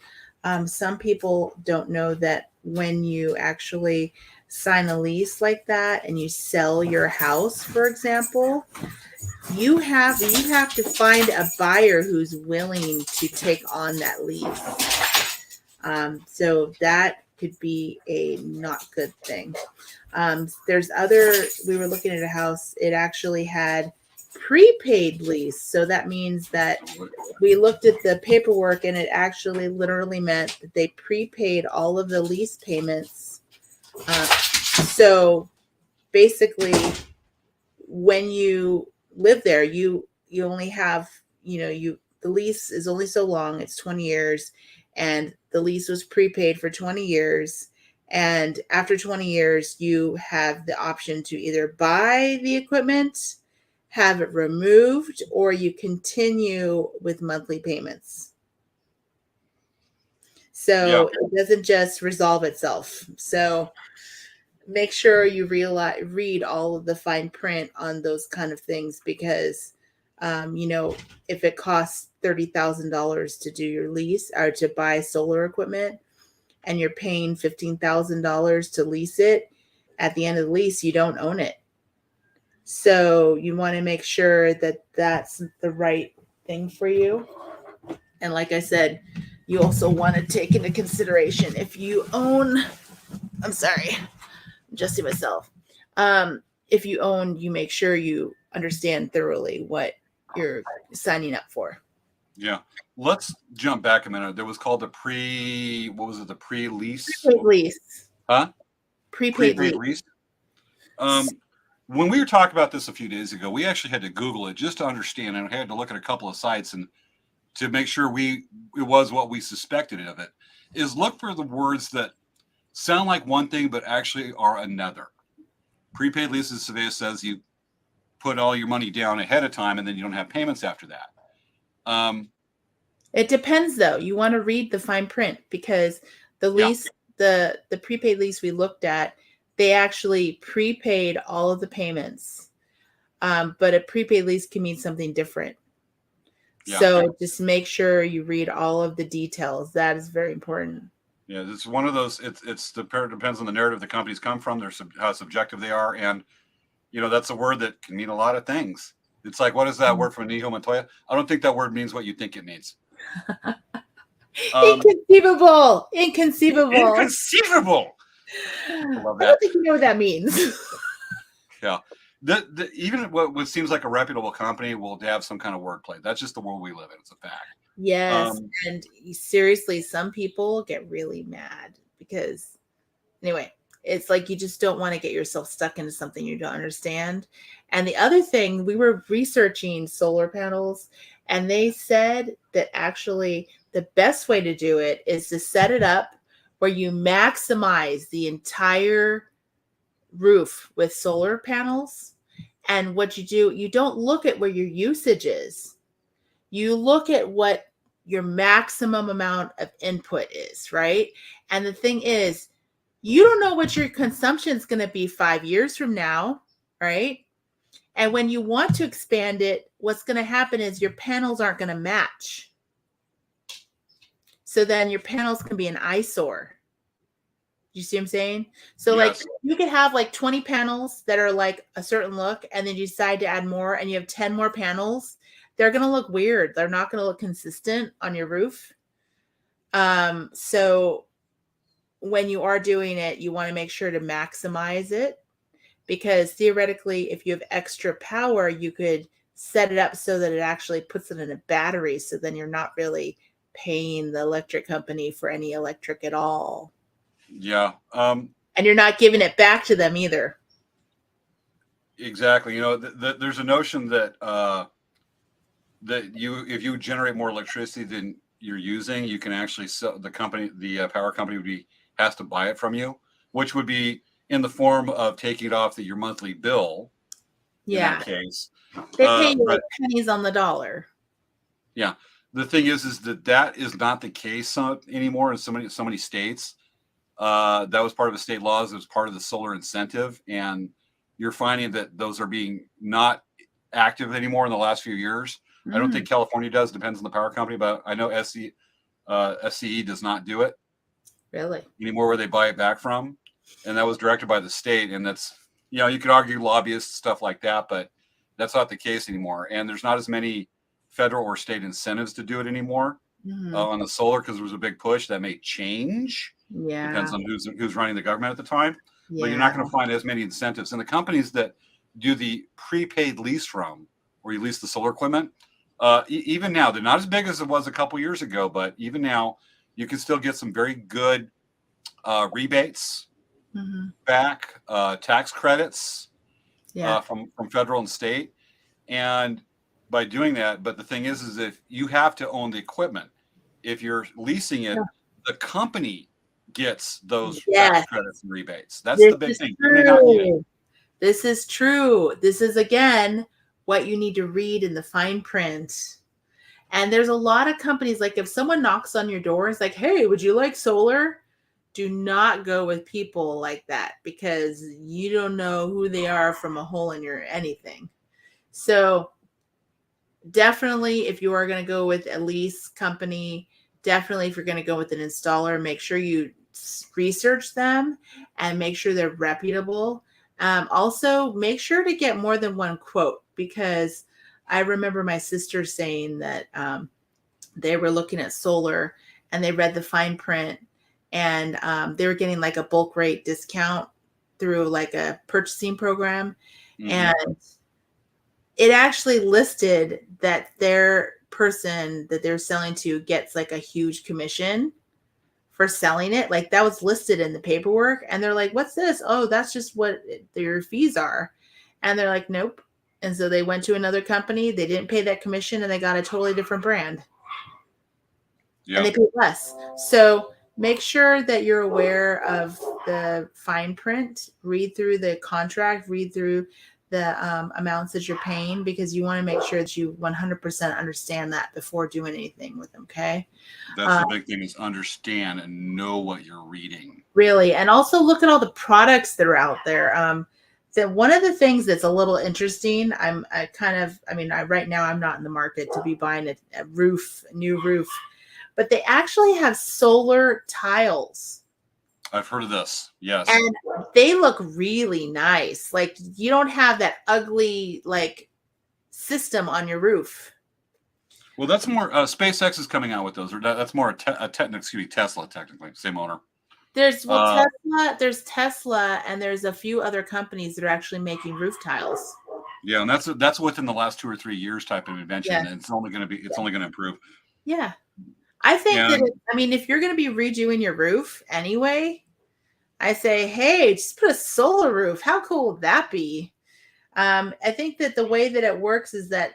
Some people don't know that when you actually sign a lease like that and you sell your house, for example, you have to find a buyer who's willing to take on that lease. So that could be a not good thing. We were looking at a house, it actually had prepaid lease. So that means that we looked at the paperwork, and it actually literally meant that they prepaid all of the lease payments. So basically, when you live there, you only have, the lease is only so long. It's 20 years, and the lease was prepaid for 20 years. And after 20 years, you have the option to either buy the equipment, have it removed, or you continue with monthly payments. So it doesn't just resolve itself. So make sure you read all of the fine print on those kind of things, because if it costs $30,000 to do your lease or to buy solar equipment, and you're paying $15,000 to lease it, at the end of the lease, you don't own it. So you want to make sure that that's the right thing for you. And like I said, you also want to take into consideration if you own, I'm sorry, I'm adjusting myself. If you own, you make sure you understand thoroughly what you're signing up for. Yeah. Let's jump back a minute. There was called the pre-lease? Prepaid lease. Huh? Prepaid lease. When we were talking about this a few days ago, we actually had to Google it just to understand, and I had to look at a couple of sites and to make sure it was what we suspected of it, is look for the words that sound like one thing but actually are another. Prepaid leases, Svea says, you put all your money down ahead of time and then you don't have payments after that. It depends, though. You want to read the fine print, because the lease, the prepaid lease we looked at, they actually prepaid all of the payments. But a prepaid lease can mean something different. Yeah. So just make sure you read all of the details. That is very important. Yeah, it's one of those. It depends on the narrative the companies come from, how subjective they are, and that's a word that can mean a lot of things. It's like, what is that word from Nihil Montoya? I don't think that word means what you think it means. Inconceivable. I love that. I don't think you know what that means. Yeah. Even what seems like a reputable company will have some kind of wordplay. That's just the world we live in. It's a fact. Yes. And seriously, some people get really mad because, anyway, it's like you just don't want to get yourself stuck into something you don't understand. And the other thing, we were researching solar panels, and they said that actually the best way to do it is to set it up where you maximize the entire roof with solar panels. And what you do, you don't look at where your usage is. You look at what your maximum amount of input is, right? And the thing is, you don't know what your consumption is going to be 5 years from now, right? And when you want to expand it, what's going to happen is your panels aren't going to match. So then your panels can be an eyesore. You see what I'm saying? So yes. Like you could have like 20 panels that are like a certain look, and then you decide to add more and you have 10 more panels. They're going to look weird. They're not going to look consistent on your roof. So when you are doing it, you want to make sure to maximize it, because theoretically, if you have extra power, you could set it up so that it actually puts it in a battery. So then you're not really paying the electric company for any electric at all. Yeah. And you're not giving it back to them either. Exactly. There's a notion that if you generate more electricity than you're using, you can actually sell the power company has to buy it from you, which would be in the form of taking it off your monthly bill. Yeah. In that case, they pay you like pennies on the dollar. Yeah. The thing is that is not the case anymore in so many states. That was part of the state laws. It was part of the solar incentive, and you're finding that those are being not active anymore in the last few years. I don't think California does. Depends on the power company, but I know SCE does not do it. Really? Anymore, where they buy it back from, and that was directed by the state. And that's you could argue lobbyists, stuff like that, but that's not the case anymore. And there's not as many federal or state incentives to do it anymore on the solar, because there was a big push. That may change. Yeah, depends on who's running the government at the time. Yeah. But you're not going to find as many incentives. And the companies that do the prepaid lease from, where you lease the solar equipment, even now, they're not as big as it was a couple years ago, but even now, you can still get some very good rebates back, tax credits from federal and state. And by doing that, but the thing is if you have to own the equipment, if you're leasing it, the company gets those tax credits and rebates. That's the big thing. This is true. This is, again, what you need to read in the fine print. And there's a lot of companies, like if someone knocks on your door, it's like, hey, would you like solar? Do not go with people like that because you don't know who they are from a hole in your anything. So definitely, if you are going to go with a lease company, definitely if you're going to go with an installer, make sure you research them and make sure they're reputable. Also, make sure to get more than one quote, because I remember my sister saying that they were looking at solar and they read the fine print, and they were getting like a bulk rate discount through like a purchasing program. Mm-hmm. And it actually listed that their person that they're selling to gets like a huge commission for selling it. Like that was listed in the paperwork, and they're like, what's this? Oh, that's just what your fees are. And they're like, nope. And so they went to another company. They didn't pay that commission and they got a totally different brand. Yeah. And they paid less. So make sure that you're aware of the fine print, read through the contract, read through the amounts that you're paying, because you want to make sure that you 100% understand that before doing anything with them. Okay. That's the big thing, is understand and know what you're reading. Really. And also look at all the products that are out there. So one of the things that's a little interesting, right now I'm not in the market to be buying a new roof, but they actually have solar tiles. I've heard of this. Yes. And they look really nice. Like you don't have that ugly like system on your roof. Well, that's more SpaceX is coming out with those, or that's more Tesla, technically, same owner. There's Tesla, and there's a few other companies that are actually making roof tiles. Yeah, and that's within the last 2 or 3 years type of invention, and it's only going to improve. Yeah. I think if you're going to be redoing your roof anyway, I say, hey, just put a solar roof. How cool would that be? I think that the way that it works is that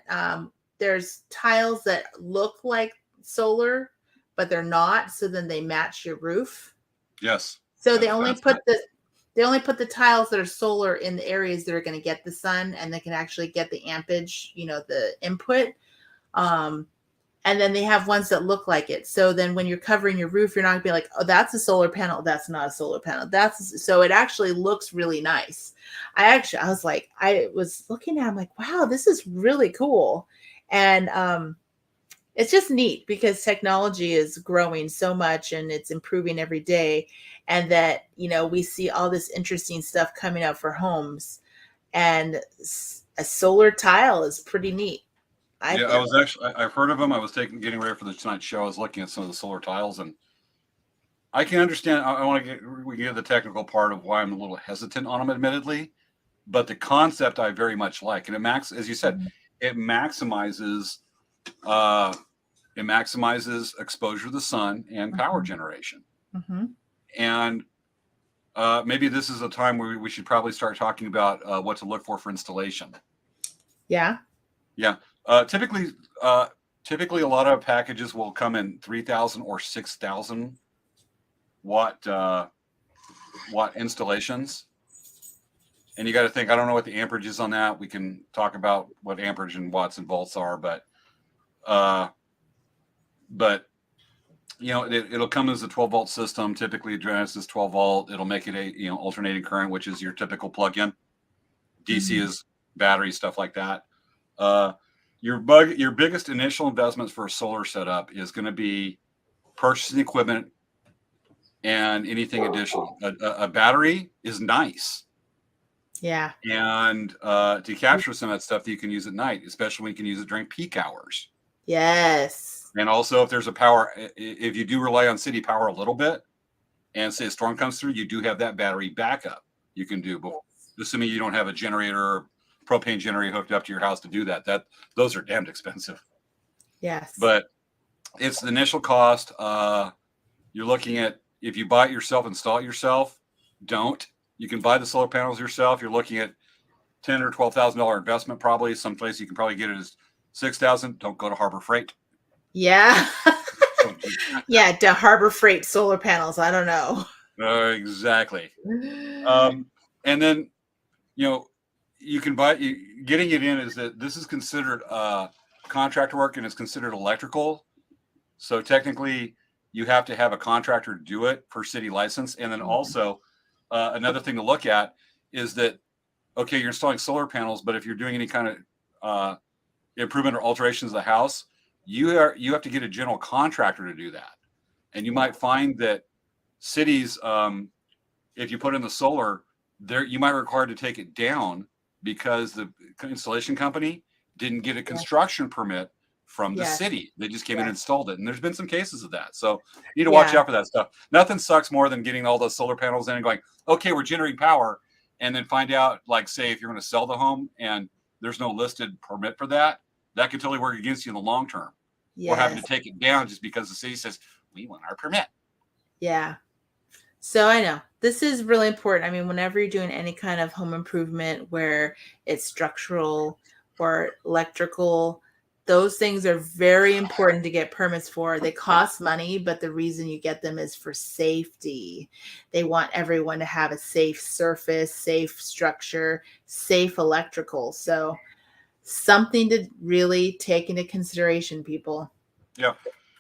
there's tiles that look like solar, but they're not. So then they match your roof. Yes. So they only put the tiles that are solar in the areas that are going to get the sun, and they can actually get the ampage, the input. And then they have ones that look like it. So then when you're covering your roof, you're not gonna be like, oh, that's a solar panel. That's not a solar panel. So it actually looks really nice. I was looking at it, I'm like, wow, this is really cool. And it's just neat because technology is growing so much and it's improving every day. And that, we see all this interesting stuff coming up for homes, and a solar tile is pretty neat. I've heard of them. I was getting ready for the tonight's show. I was looking at some of the solar tiles, and I can understand. We can get the technical part of why I'm a little hesitant on them, admittedly, but the concept I very much like, and as you said, it maximizes exposure to the sun and power generation. Mm-hmm. And maybe this is a time where we should probably start talking about what to look for installation. Yeah. Yeah. Typically, a lot of packages will come in 3,000 or 6,000 watt installations, and you got to think. I don't know what the amperage is on that. We can talk about what amperage and watts and volts are, but it'll come as a 12-volt system. Typically, Genesis 12-volt. It'll make it a alternating current, which is your typical plug-in. DC is battery, stuff like that. Your biggest initial investments for a solar setup is going to be purchasing equipment and anything additional. A battery is nice. Yeah. And to capture some of that stuff that you can use at night, especially when you can use it during peak hours. Yes. And also if there's if you do rely on city power a little bit and say a storm comes through, you do have that battery backup you can do, assuming you don't have a generator or propane generator hooked up to your house to do that. Those are damned expensive. Yes. But it's the initial cost. You're looking at, if you buy it yourself, install it yourself, don't. You can buy the solar panels yourself. You're looking at $10,000 or $12,000 investment, probably. Someplace you can probably get it as $6,000. Don't go to Harbor Freight. Yeah. Yeah, to Harbor Freight solar panels. I don't know. Exactly. And then, you can getting it in is that this is considered contractor work and it's considered electrical. So technically you have to have a contractor do it per city license. And then also another thing to look at is that, okay, you're installing solar panels, but if you're doing any kind of improvement or alterations of the house, you have to get a general contractor to do that. And you might find that cities, if you put in the solar, there you might be required to take it down because the installation company didn't get a construction permit from the city. They just came in and installed it. And there's been some cases of that. So you need to watch out for that stuff. Nothing sucks more than getting all those solar panels in and going, okay, we're generating power. And then find out, like, say, if you're going to sell the home and there's no listed permit for that, that could totally work against you in the long term. Or having to take it down just because the city says, we want our permit. Yeah. So I know this is really important. I mean, whenever you're doing any kind of home improvement where it's structural or electrical, those things are very important to get permits for. They cost money, but the reason you get them is for safety. They want everyone to have a safe surface, safe structure, safe electrical. So something to really take into consideration, people. Yeah.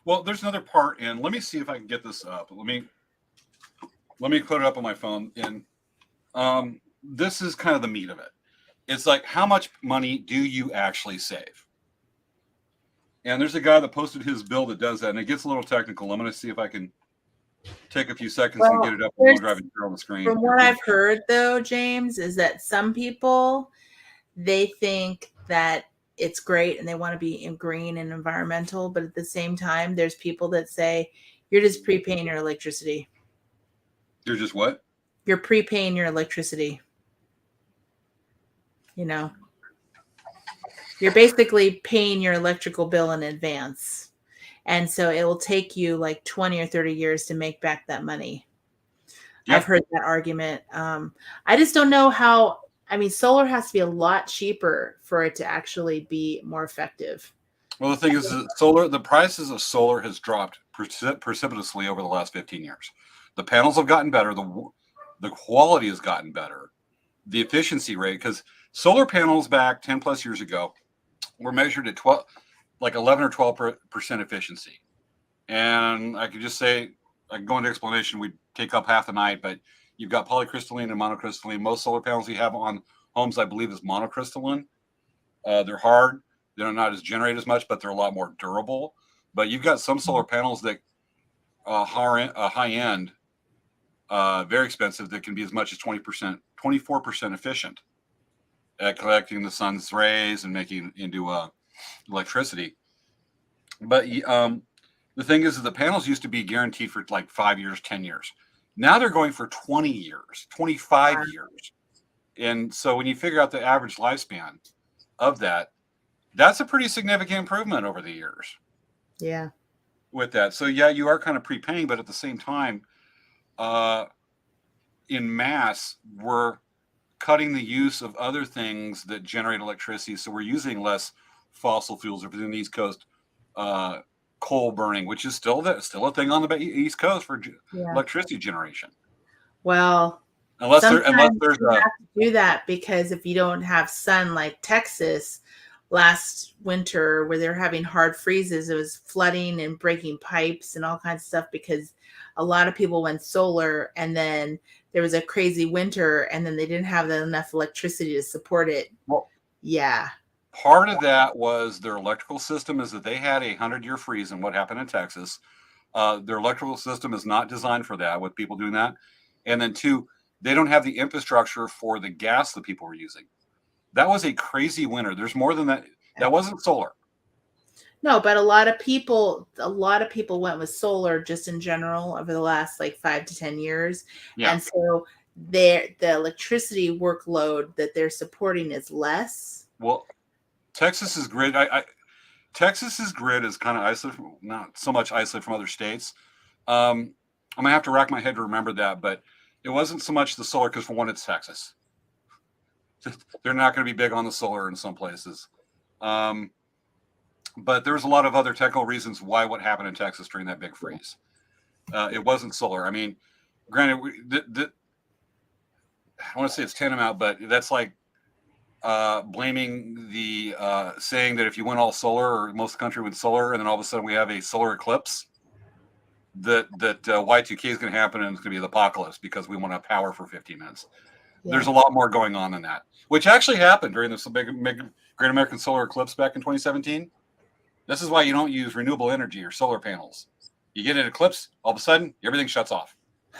Well, there's another part, and let me see if I can get this up. Let me put it up on my phone. And this is kind of the meat of it. It's like, how much money do you actually save? And there's a guy that posted his bill that does that, and it gets a little technical. I'm going to see if I can take a few seconds and get it up and driving on the screen. From what I've heard, though, James, is that some people, they think that it's great and they want to be in green and environmental, but at the same time, there's people that say you're just prepaying your electricity. You're just what? You're prepaying your electricity. You know, you're basically paying your electrical bill in advance. And so it will take you like 20 or 30 years to make back that money. Yep. I've heard that argument. I just don't know how. I mean, solar has to be a lot cheaper for it to actually be more effective. Well, the thing is that the prices of solar has dropped precipitously over the last 15 years. The panels have gotten better. The quality has gotten better. The efficiency rate, because solar panels back 10 plus years ago were measured at 11 or 12% efficiency. And I could just say, I can go into explanation, we'd take up half the night, but you've got polycrystalline and monocrystalline. Most solar panels you have on homes, I believe, is monocrystalline. They're hard. They're not as generate as much, but they're a lot more durable. But you've got some solar panels that high end, very expensive, that can be as much as 20%, 24% efficient at collecting the sun's rays and making it into electricity. But the thing is that the panels used to be guaranteed for like 5 years, 10 years. Now they're going for 20 years, 25 years. And so when you figure out the average lifespan of that, that's a pretty significant improvement over the years. Yeah. With that. So yeah, you are kind of prepaying, but at the same time, in mass, we're cutting the use of other things that generate electricity. So we're using less fossil fuels over the East Coast, coal burning, which is still a thing on the East Coast for electricity generation. Well, unless there's you have to do that, because if you don't have sun, like Texas last winter where they're having hard freezes, it was flooding and breaking pipes and all kinds of stuff because a lot of people went solar, and then there was a crazy winter and then they didn't have enough electricity to support it. Well, yeah. Part of that was their electrical system is that they had a 100-year freeze, and what happened in Texas. Their electrical system is not designed for that, with people doing that. And then two, they don't have the infrastructure for the gas that people were using. That was a crazy winter. There's more than that. That wasn't solar. No, but a lot of people went with solar just in general over the last like 5 to 10 years. Yeah. And so the electricity workload that they're supporting is less. Well, Texas's grid, Texas's grid is kind of isolated, not so much isolated from other states. I'm gonna have to rack my head to remember that, but it wasn't so much the solar, because for one, it's Texas. They're not going to be big on the solar in some places. But there's a lot of other technical reasons why what happened in Texas during that big freeze. It wasn't solar. I mean, granted, I want to say it's tantamount, but that's like blaming the saying that if you went all solar, or most of the country went solar, and then all of a sudden we have a solar eclipse. that Y2K is going to happen and it's going to be the apocalypse because we want to have power for 15 minutes. Yeah. There's a lot more going on than that, which actually happened during this big Great American Solar Eclipse back in 2017. This is why you don't use renewable energy or solar panels. You get an eclipse, all of a sudden, everything shuts off.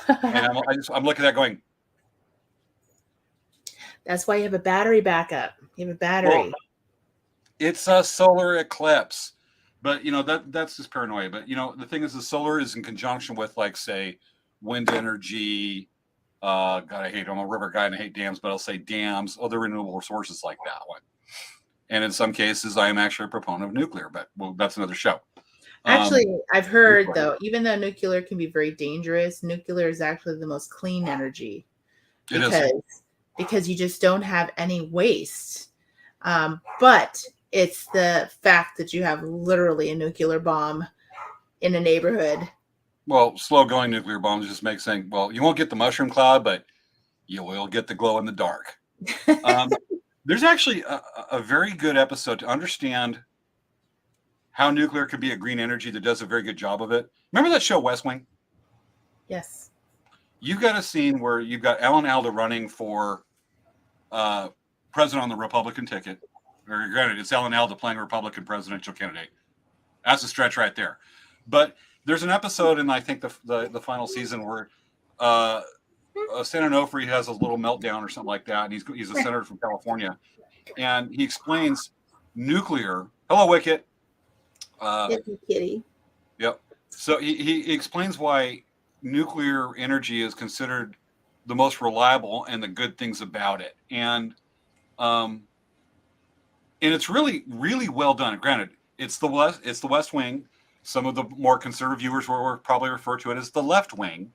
And I'm looking at that going. That's why you have a battery backup. You have a battery. Well, it's a solar eclipse. But, that's just paranoia. But, the thing is the solar is in conjunction with, like, say, wind energy. God, I'm a river guy and I hate dams, but I'll say dams, other renewable sources like that one. And in some cases, I am actually a proponent of nuclear, but that's another show. Actually, I've heard, though, even though nuclear can be very dangerous, nuclear is actually the most clean energy because you just don't have any waste. But it's the fact that you have literally a nuclear bomb in a neighborhood. Well, slow-going nuclear bombs just make saying, well, you won't get the mushroom cloud, but you will get the glow in the dark. There's actually a very good episode to understand how nuclear can be a green energy that does a very good job of it. Remember that show West Wing? Yes. You've got a scene where you've got Alan Alda running for president on the Republican ticket. Or granted, it's Alan Alda playing a Republican presidential candidate. That's a stretch right there. But there's an episode in, I think, the final season where Senator Onofre has a little meltdown or something like that, and he's a senator from California, and he explains nuclear. Hello, Wicket. Kitty. Yep. So he explains why nuclear energy is considered the most reliable and the good things about it, and it's really, really well done. Granted, it's the West Wing. Some of the more conservative viewers will probably refer to it as the left wing,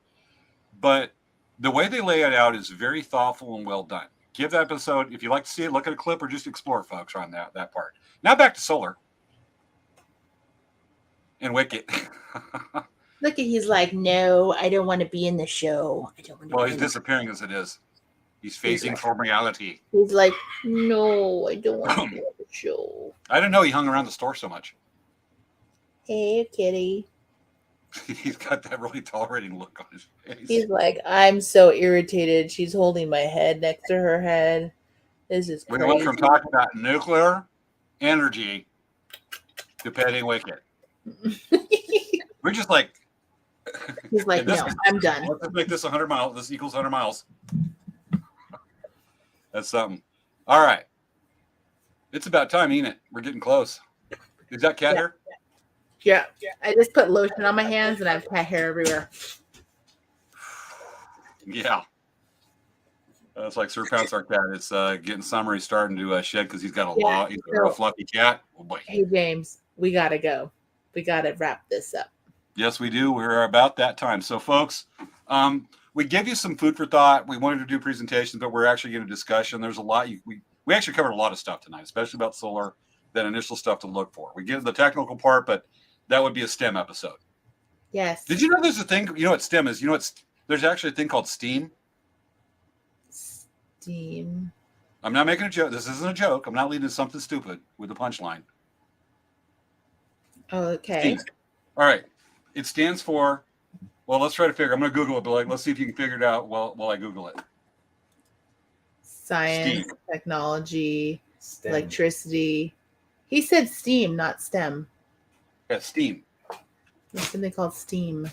but the way they lay it out is very thoughtful and well done. Give that episode, if you like to see it, look at a clip or just explore, folks, on that part. Now back to solar and Wicket. Look at, he's like, no, I don't want to be in the show. I don't want to. Well, he's disappearing as it is. He's phasing from reality. He's like, no, I don't want to be on the show. I didn't know he hung around the store so much. Hey, kitty. He's got that really tolerating look on his face. He's like, I'm so irritated. She's holding my head next to her head. This is crazy. We went from talking about nuclear energy to petting Wicket. We're just like... He's like, no, I'm done. Let's make this 100 miles. This equals 100 miles. That's something. All right. It's about time, ain't it? We're getting close. Is that cat hair? Yeah. I just put lotion on my hands and I have cat hair everywhere. Yeah. It's like Sir Pounce, our cat. It's getting summer. He's starting to shed because he's got a lot. He's a real fluffy cat. Oh boy. Hey, James, we got to go. We got to wrap this up. Yes, we do. We're about that time. So, folks, we gave you some food for thought. We wanted to do presentations, but we're actually getting a discussion. There's a lot. We actually covered a lot of stuff tonight, especially about solar, that initial stuff to look for. We get the technical part, but that would be a STEM episode. Yes. Did you know there's a thing? You know what STEM is? You know there's actually a thing called STEAM. STEAM. I'm not making a joke. This isn't a joke. I'm not leading to something stupid with a punchline. Okay. STEAM. All right. It stands for, well, let's try to figure. I'm going to Google it, but let's see if you can figure it out while I Google it. Science, STEAM. Technology, STEM. Electricity. He said STEAM, not STEM. Yeah, STEAM. There's something called STEAM.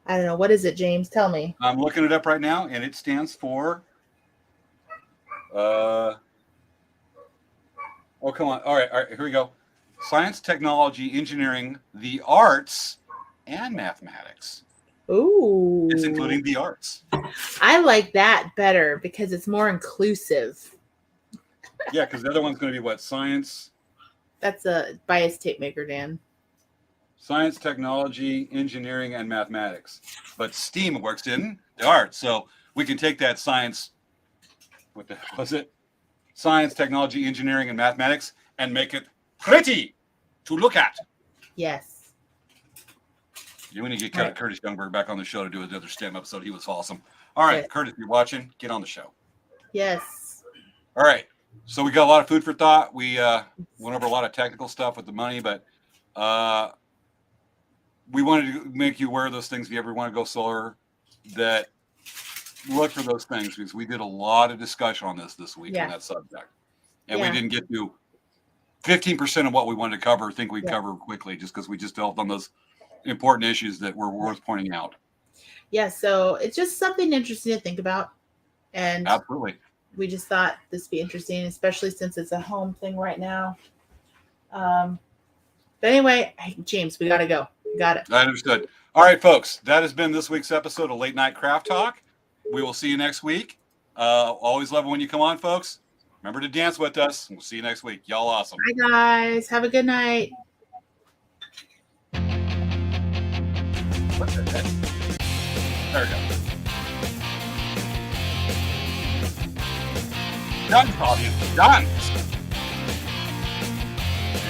I don't know. What is it, James? Tell me. I'm looking it up right now, and it stands for. Oh, come on. All right. Here we go. Science, technology, engineering, the arts, and mathematics. Ooh. It's including the arts. I like that better because it's more inclusive. Yeah, because the other one's going to be what? Science. That's a bias tape maker, Dan. Science, technology, engineering, and mathematics. But STEAM works in the arts. So we can take that science, what the hell was it? Science, technology, engineering, and mathematics, and make it pretty to look at. Yes. Yeah, we need to get Curtis Youngberg back on the show to do another STEM episode. He was awesome. All right, yes. Curtis, if you're watching, get on the show. Yes. All right. So we got a lot of food for thought. We went over a lot of technical stuff with the money, but we wanted to make you aware of those things if you ever want to go solar, that look for those things, because we did a lot of discussion on this week on that subject. And we didn't get to 15% of what we wanted to cover, think we'd cover quickly, just because we just dealt on those important issues that were worth pointing out. Yeah, so it's just something interesting to think about. And absolutely, we just thought this would be interesting, especially since it's a home thing right now. But anyway, James, we got to go. Got it. I understood. All right, folks, that has been this week's episode of Late Night Craft Talk. We will see you next week. Always love it when you come on, folks. Remember to dance with us. We'll see you next week. Y'all awesome. Bye, guys. Have a good night. What the heck? There we go. Done, audience. Done.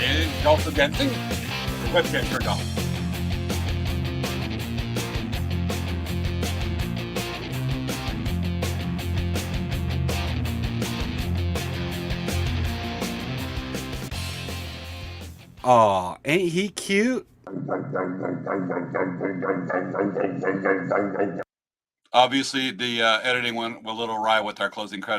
And also dancing. The webcam turned off. Aw, ain't he cute? Obviously, the editing went a little awry with our closing credits.